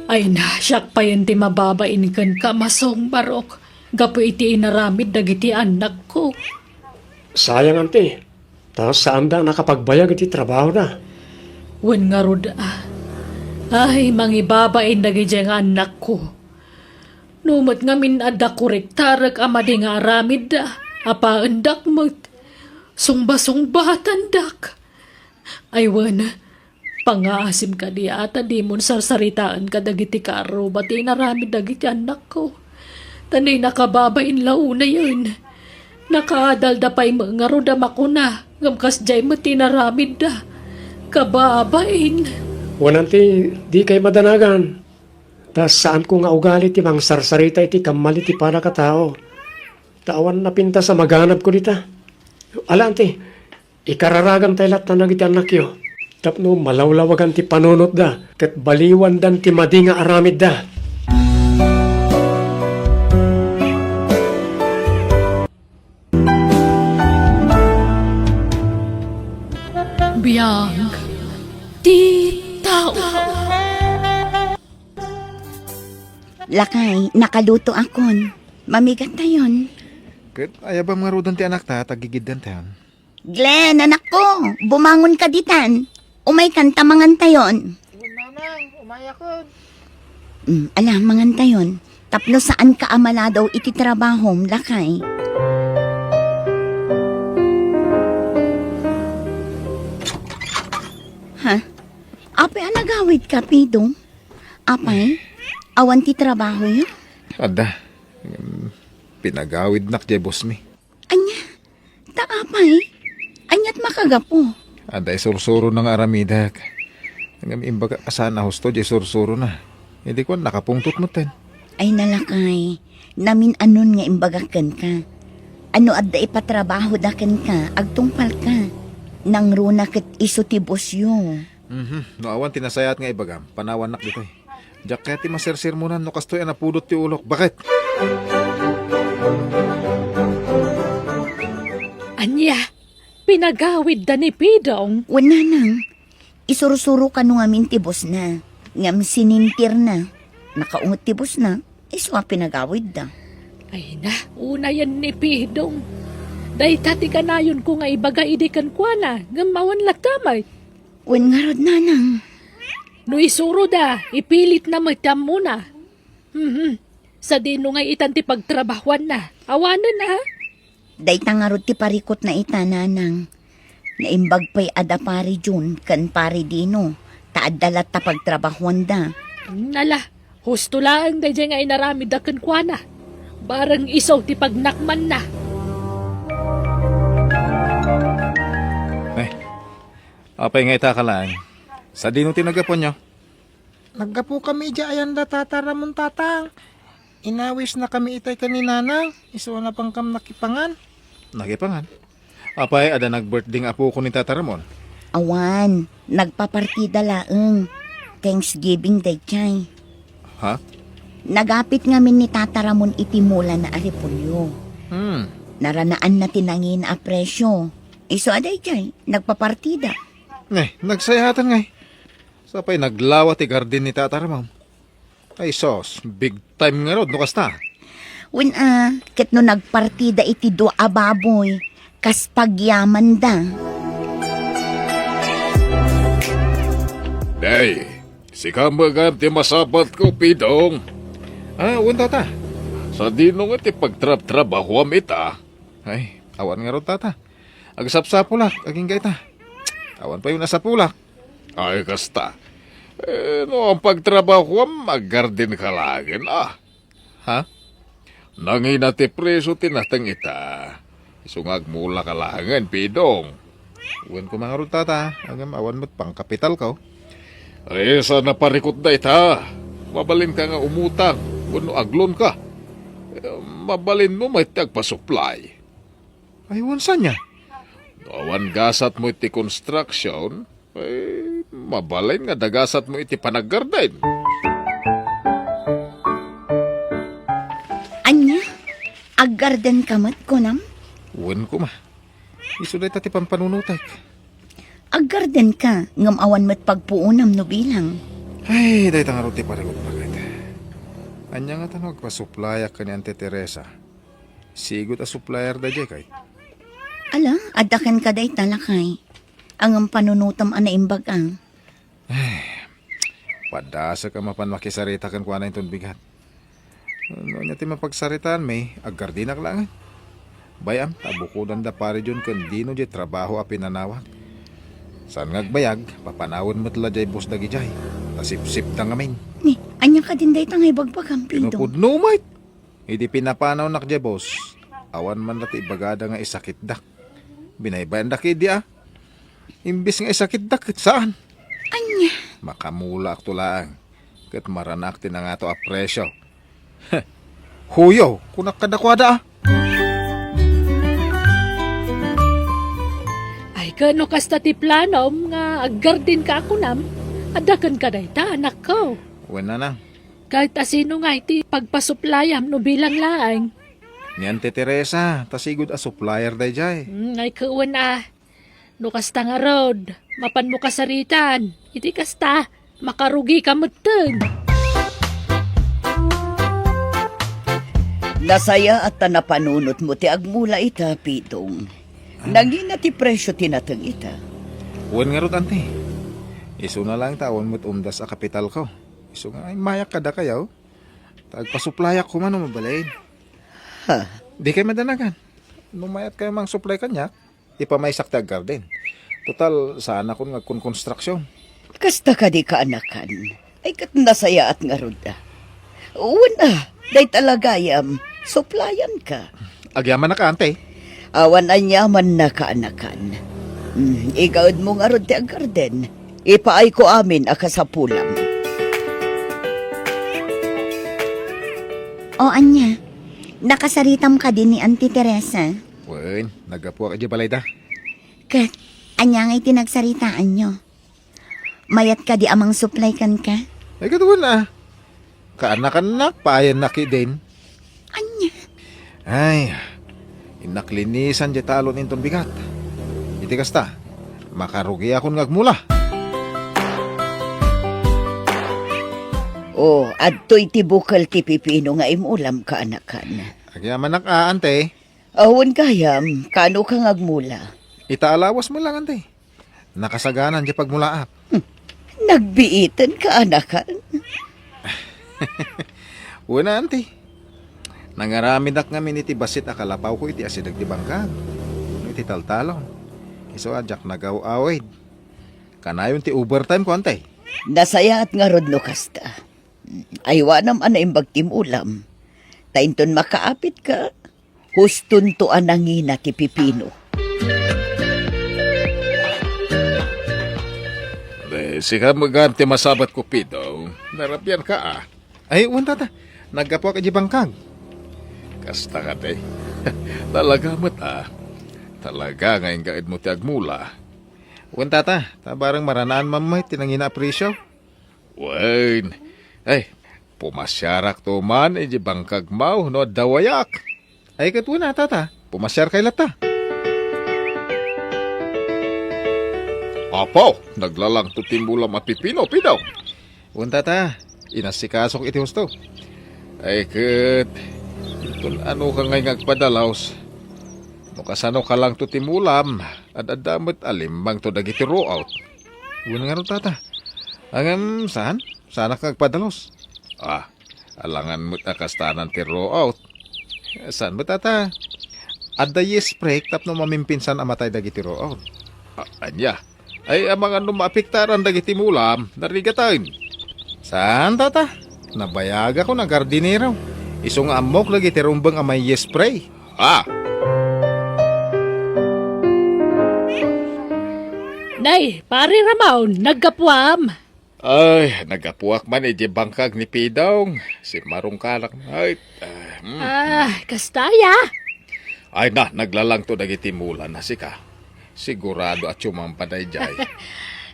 Ay na, siyak pa yun ti mababain ka, Masong, barok. Gapo iti inaramid dagiti anak ko. Sayang, ante. Tapos saan da nakapagbayag iti trabaho na? Wen nga rod Ay, mangibabain dagiti nga anak ko. Numot nga minada korektarag amadi nga aramid da. Apaandak mo. Sungba-sungbatan dak. Ay, wen, pangaasim ka di ata di mo sarsaritaan ka dagiti karo. Bati naramid dagiti anak ko. Tanay nakababain launa yun. Nakaadalda pa'y mga rodam ako na. Ngamkas jay mo tinaramid da. Kababain. Wananti, di kay madanagan. Tas saan ko nga ugali ti mang sarsarita iti kamali ti panakatao. Tawan na pinta sa maganap ko dita. Alanti, ikararagan tayo lahat na nagiti anak yo. Tapno malawlawagan ti panunot da. Kat baliwan dan ti madi nga aramid da. Binyag ti tao. Lakay, nakaluto akon. Mamigat na yun. Kat ayabang nga rudan ti anak ta, tagigidan tayon. Glenn, anak ko, bumangon ka ditan. Umay kanta mangantayon. Alam, mangantayon. Tapno saan ka amala daw iti trabahom, lakay. Ha? Apay, anagawid ka, Pido? Apay, awan ti trabaho yun? Ada, pinagawid nak jay boss mi. Anya, taapay. Anyat makagapo. Ada sursuro ng aramidak. Hanggang imbaga kasana husto jay sursuro na. Hindi ko nakapungtot mo ten. Ay nalakay, namin anon nga imbagakan ka. Ano adda ipatrabaho dakan ka, agtungpal ka. Nang runa ket iso ti bosyo. No awan tinasayat nga ibagam, panawan nak dito. Jaketi masersir mo na no kastoy anapudot ti ulok. Bakit? Anya, pinagawid da ni Pidong. Wala nang, isurusuro ka nung amin ti bos na. Ngam sinintir na. Nakaungot ti bos na, iswa pinagawid da. Ay na, una yan ni Pidong. Day tati kanayon ko nga ibaga idikan kwa na, gamawan latamay. Wen nga rod nanang. No isuro da, ipilit na magtam muna. Sa dino nga itan ti pagtrabahuan na, awanan na ha. Day tangarod ti parikot na ita nanang. Naimbag pa'y ada pari Jun, kan pari Dino. Taadalat ta pagtrabahuan da. Nala, husto lang da dyan nga inaramid da kan kwa na. Barang isaw ti pagnakman na. Apay nga ita ka lang. Sa dino tinagapon nyo? Naggapo kami ayan da tataramon tatang. Inawis na kami itay kaninana. Iso na pang kam nakipangan. Nagipangan. Apay, ada nag-birthday nga apo ko ni Tata Ramon. Awan, nagpapartida laeng. Thanksgiving day chay. Ha? Nagapit ngamin ni Tata Ramon itimula na arepolyo. Naranaan na tinangin a presyo. Iso aday chay, nagpapartida. Nagsayatan ngay. Sapay naglawa ti garden ni Tata Ramon. Ay sos, big time nga rod, no kasta. When ket no nagpartida iti do ababoy, kas pagyaman da. Day, si kamagam ti masabat ko, Pidong. Unta ta. Sa dinong iti pagtrab-trabaho amita. Ay, awan nga rod tata. Agsapsapulak, aging gaita. Awan pa yung nasa pulak. Ay, kasta. No, ang pagtrabaho mag-garden ka lagin, Ha? Nangina ti preso tinatang ita. Isungag mula ka langan, Pidong. Uwan ko mga rod tata. Hanggang awan mo't pang kapital ka. Ay, sa naparikot na ita. Mabalin ka nga umutang. Kuno aglon ka. Mabalin mo may tagpa-supply. Ay, uwan saan niya? Awan gasat mo iti construction, ay mabalin nga dagasat mo iti panaggarden. Anya, aggarden kamat ko nam? Uwan ko ma. Isuday tati pampanunutak. Aggarden ka, ngam awan mo't pagpuunam no bilang. Ay, dahi tanga roti pa rin bagay. Anya nga tanong pa-supplyak ka ni Ante Teresa. Sigot a supplier da jay kay. Ala, adakan ka day talakay. Ang panunutam ana imbag ang. Padasa ka mapan makisarita kan kuha na itong bigat. Ano niya ti mapagsaritaan may aggardinak lang. Bayam, tabukudan da pare dyan kan dino jay trabaho a pinanawag. Saan ngagbayag, papanawon mo't la jay bus dagi jay. Tasip-sip na ngamin. Ni, anya ka din day tangay bagbagam pido. Pinupudno mait. Hindi pinapanaw nak jay boss. Awan man lati bagada nga isakit dak. Binaybayan dak di Imbis nga isakit dak, saan? Anya? Makamula ak tulaang. Kat maranak ti na nga to a presyo. Huyo, kunak kadakwada Ay kano kasta ti planom nga aggarden ka ako nam. Adakan ka day ta, anak ko. Uwan na nang. Kahit asino nga iti pagpasuplayam no bilang laang. Niyan ti Teresa, tasigod a supplier day jay. Ay kauwan No kasta nga rod, mapan mo kasaritan. Iti kasta, makarugi ka mutun. Nasaya at tanapanunot mo ti agmula ita, Pidong. Naging na ti presyo tinatang ita. Uwan nga rot, ante. Iso na lang tawon mo't umdas a kapital ko. Iso nga ay mayak kada kayaw. Tagpasuplayak ko man o mabalain. Ha? Di kayo madanagan. Nung mayat kayo mang supply kanya, ipamaysak tag garden. Total, saan ako nga konstruksyon. Kasta ka di kaanakan. Ay kat nasaya at nga ruda. Una, day talagayam, suplayan ka. Agyaman na ka, ante. Awan anyaman na kaanakan. Igawad mo nga rod ti ag garden. Ipaay ko amin akasapulam. O anya, nakasaritam ka din ni Auntie Teresa. Wen, nagapuwa ka di balay da. Kat, anya nga'y tinagsaritaan nyo. Mayat ka di amang supply kan ka. Ay katuwan na. Kaanak-anak, paayan na ki din. Anya? Ay, inaklinisan di talon intong bigat. Iti kasta, makarugi akong ngagmula. O, adto'y tibukal ti pipino nga imulam kaanakan. Agyaman na ka, ante. Awan kayam, kano ka ngagmula? Itaalawas mo lang, ante. Nakasaganan di pagmulaap. Nagbiitan kaanakan. Una, ante. Nangaramid ak ngamin iti basit akalapaw ko iti asidag di bangkag. Iti taltalon. Iso adyak nagaw-awid. Kanayon ti overtime ko, ante. Nasaya at nga rod no kasta. Aywanam ana imbag timulam. Tainton makaapit ka. Huston to anangina ti pipino. Sika maganti masabat ko, Pido. Narapyan ka, ah. Ay, uwan tata. Nagkapuwa ka di bangkag. Kasta ka, te. Talaga mat, ah. Talaga ngayon kaid mo ti agmula. Uwan tata. Tabarang maranaan mamay tinangina presyo. Wen. Ay, pumasyarak to man, di bangkag mau, no dawayak. Ay katuna tata. Pumasyar kay lata. Apo, naglalang to timbulam at pipino, Pido. Uwan tata. Inasikasok iti husto. Ay, kat. Itun ano ka ngay ngagpadalaws. No kasano ka lang to timulam, at adamot alimbang to dagiti row-out. Uwan nga rin tata. Hanggang saan? Sana kang padalos. Ah, alangan mo't akastanan ti row-out. Saan ba tata? Adda yes break tapno mamimpinsan amatay dagiti row-out. Anya, ay ang mga numapiktaran dagiti mulam, narigatan. Saan tata? Nabayaga ko na gardinero. Isong amok lagi tirumbang amay yes spray. Ah! Nay, pare Ramon, nagkapuam. Ay, nagapuak man di bangkag ni Pidong. Si Marong Kalak. Ay, Kastaya. ay na, naglalang to dagiti mulan na sika. Sigurado at sumampaday jay.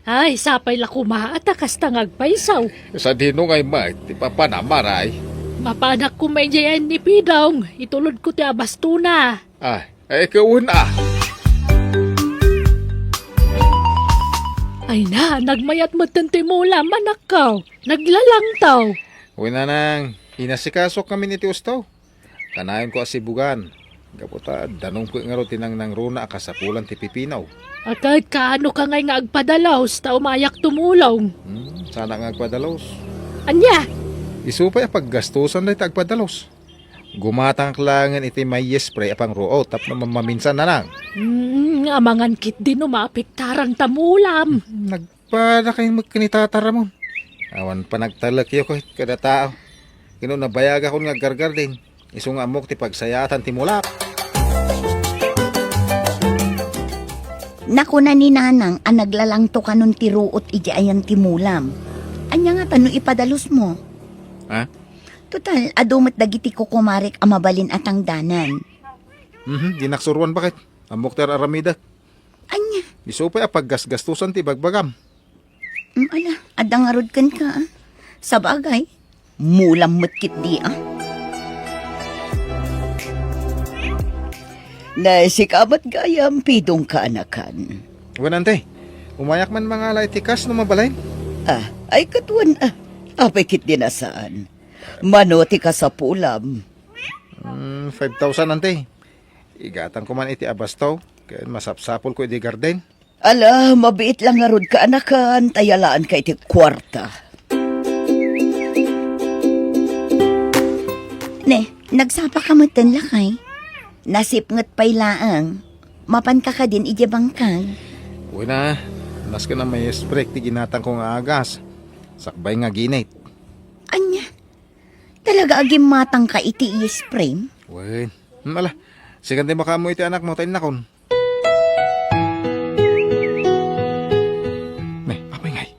Ay, sapay la kumaat kasta ngagpaisaw. Sa dino ngay may, ti papanamaray. Mapanak ko may jayan ni Pidong. Itulod ko ti abastuna. Ay kawun ah. Ay na, nagmayat mo tantimula, manakaw. Naglalang taw. Uy nanang, inasikasok kami ni Tiustaw. Kanayon ko asibugan. Gaputa, danong ko nga ro tinang nang runa akasapulan ti pipinaw. At kaano ka ngay nga agpadalaws, ta umayak tumulong. Sana nga agpadalos. Anya? Isupay paggastusan na iti agpadalos. Gumatang klangan iti may spray apang roo tap na maminsan na lang. Amangan kit din umapiktarang tamulam. Nagpada kayong magkanitatara mo. Awan pa nagtalakyo ko kada tao. Kino nabayag ako nga gargar din. Isong amok ti pagsayatan ti mulak. Nakuna ni Nanang ang naglalang to kanon ti ruot iti ayan ti mulam. Anya nga tano ipadalos mo? Ha? Total, adumat dagiti ko kumarik amabalin atang danan. Dinaksuruan bakit? Amok ter aramida. Anya? Isupay paggasgastusan ti bagbagam. Ala, adang arod kan ka. Sa bagay, mulam matkit di ah. Na sikamat gayam Pidong kaanakan. Wan ante, umayak man mga laitikas no mabalay. Ay katuan Apay kit dinasaan. Manoti ka sa pulam. 5,000 ante. Igatan ko man iti abastaw. Kaya masapsapol ko iti garden. Ala, mabiit lang nga rod ka anakan, tayalaan ka iti kwarta. Ne, nagsapa ka mo tan lakay. Nasipngat pay laang. Mapan ka din iti bangkag. Uy na, nas ka na may sprek ti ginatang ko nga agas. Sakbay nga ginate. Anya, talaga agim matang ka iti i-spray? Uy, ala, sigan di baka mo iti anak mo tayo nakon. Apay ngay,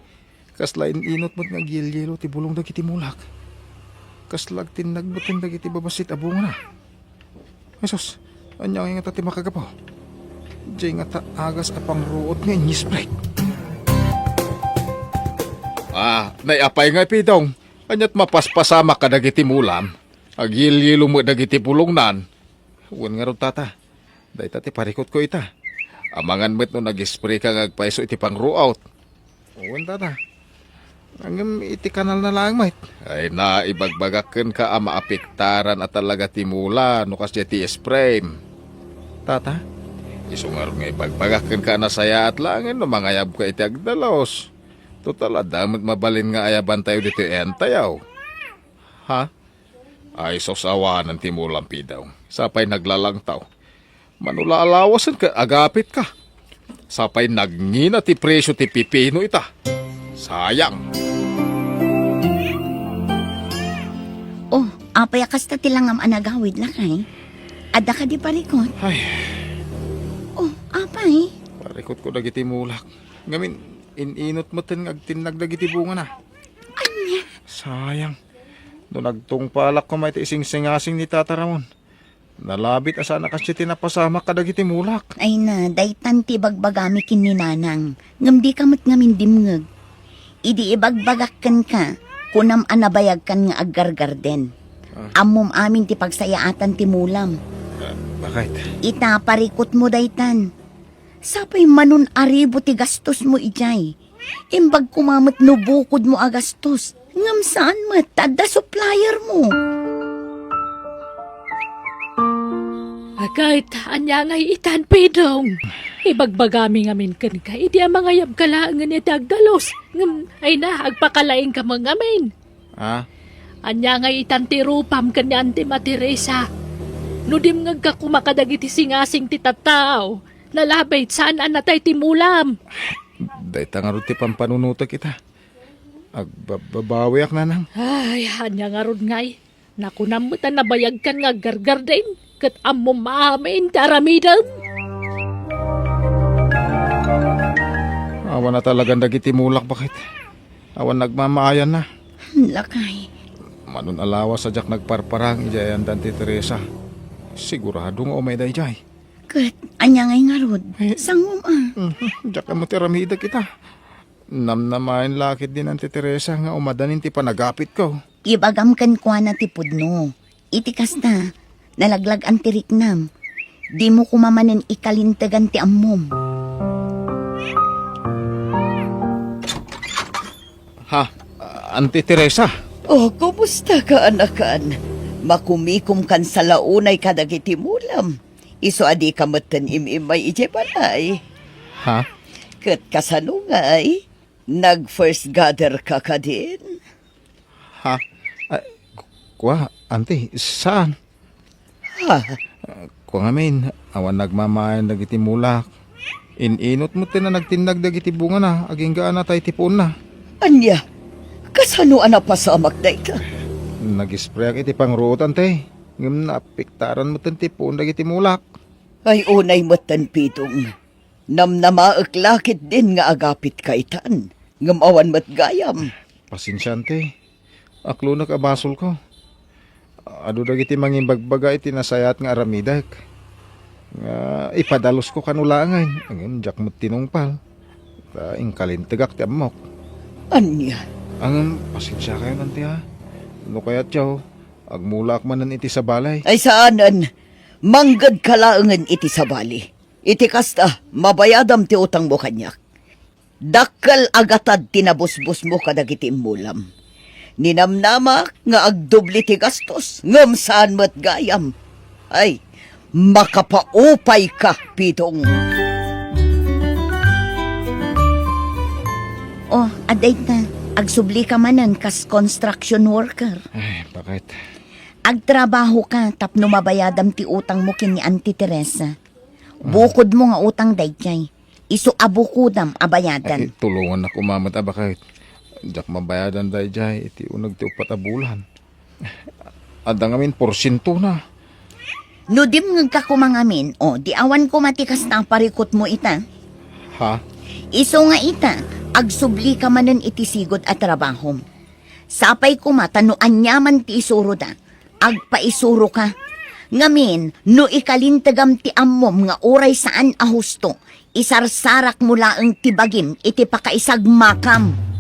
kaslain inot mo't nga gilyelo ti bulong dagiti mulak. Kaslag tinagbatin dagiti babasit abunga na. Jesus, anya nga tati makagapo. Diyan nga ta agas apang ruot nga inisprek. Naiapay nga pidong. Anyat mapaspasama ka dagiti mulam. Agilyilo mo dagiti pulongnan. Uwan nga ron tata. Day tati parikot ko ita. Amangan met no nag-spray ka ngagpaiso iti pang ruout. Uwan tata. Hanggang iti kanal na lang mait. Ay na, ibagbagaken ka ama apektaran at talaga timula no kasya ti spray. Tata? Isungar nga ibagbagaken ka na saya at langin no mangayab ka iti agdalos. Total adamot mabalin nga ayaban tayo dito entayaw. Ha? Ay sosawanan ti mulam pidaw. Sapay naglalang tao. Manula alawasan ka, agapit ka. Sapay nagngina ti presyo ti pipino ita. Sayang. Oh, apay kasta tilangam anagawid lakay. Ada ka di parikot. Ay, Oh, apay. parikot ko dagiti mulak. Ngamin, ininot mo tin agtinag dagiti bunga na. Anya. Sayang. Doon nagtungpalak ko may ising-singasing ni Tata Ramon. Nalabit asana kasi tinapasama ka dagiti mulak. Ay na, daytan ti bagbagami kin ni nanang. Ngam di kamot ngamin dimngeg. Idi ibagbagakan ka, kunam anabayag kan nga aggargarden. Amom amin ti pagsayaatan ti mulam. Bakit? Ita parikot mo daytan. Sapay manon aribo ti gastos mo ijay. Imbag kumamot no bukod mo agastos. Ngam saan mat, tada supplier mo. Kahit anya nga itan pidong. Ibagbagami ngamin kan ka. Idi ang mga yab kalaangan ni Dagdalos. Ngam, ay na, agpakalaing ka mga ngamin. Ha? Anya nga itan ti rupam kan ni Auntie Materesa. Nudim nga ka kumakadagiti singasing ti tataw. Nalabay saan anatay ti mulam. Day tangarot ti pampanunuta kita. Agbabawiak na nang. Ay, anya nga ron ngay. Nakunamutan na bayag kan nga gargarden. Kat amo maamin taramidan. Awan na talagang dagiti mulak bakit? Awan nagmamaayan na. Lakay. Manon alawa sa jak nagparparang ijayan dan ti Teresa. Siguradong o may dayjay. Kat, anya ngay nga rod. Sangum Jak mo tiramida kita. Namnamain lakit din ang ti Teresa nga umadanin ti panagapit ko. Ibagam kan kwa na ti pudno. Itikas na. Nalaglag ang tiriknam. Di mo kumamanin ikalintagan ti ammom. Ha? Auntie Teresa? Oh, kumusta ka anakan? Makumikom kan sa launay kadagiti mulam. Iso adi ka matan imimay ije balay. Ha? Kat kasanungay, nag-first gather ka ka din. Ha? Kuha, auntie, saan? Ha? Kuha ngamin, awan nagmamayan dagiti mulak. Ininot mo na nagtinag dagiti bunga na, aging gaan na tayo tipon na. Anya, kasano ana pasamak na ita? Nag-spray ak iti pangruot, ante. Ngam napiktaran mo tan tipon dagiti mulak. Ay unay matan pitong. Namnamaak lakit din nga agapit ka itan. Ngamawan mat gayam. Pasensya, ante. Aklo nakabasol ko. Ado dagiti mangimbagbaga iti nasayat nga aramidak. Nga ipadalos ko kanulangay. Angin, jak mo tinungpal. Kaing kalintagak ti amok. Anya? Ang pasensya kayo nanti ha. No kaya tiyaw, agmulak manan iti sa balay. Ay saanan, manggad kalaangan iti sa bali. Iti kasta, mabayadam ti utang mo kanyak. Dakkal agatad tinabusbus mo kadagiti imulam. Ninamnama nga agdubli ti gastos, ngam saan mat gayam. Ay, makapaupay ka, pitong. Oh, aday na. Agsubli ka manan kas construction worker. Ay, bakit? Agtrabaho ka tapno mabayadam ti utang mo kini Auntie Teresa. Bukod mo nga utang dayjay. Isu abukudam abayadan. Ay, tulungan ako mamat bakit? Jak mabayadan dahi jay, iti unag ti upat a bulan. Adang amin, porsinto na. No dim nga ka kumangamin, o di awan ko matikas na ang parikot mo ita. Ha? Iso nga ita, agsubli ka manan iti sigod at trabahom. Sapay ko matano anyaman ti isuro da, agpaisuro ka. Ngamin, no ikalintagam ti ammom nga oray saan ahusto, isarsarak mula ang tibagim iti pakaisagmakam.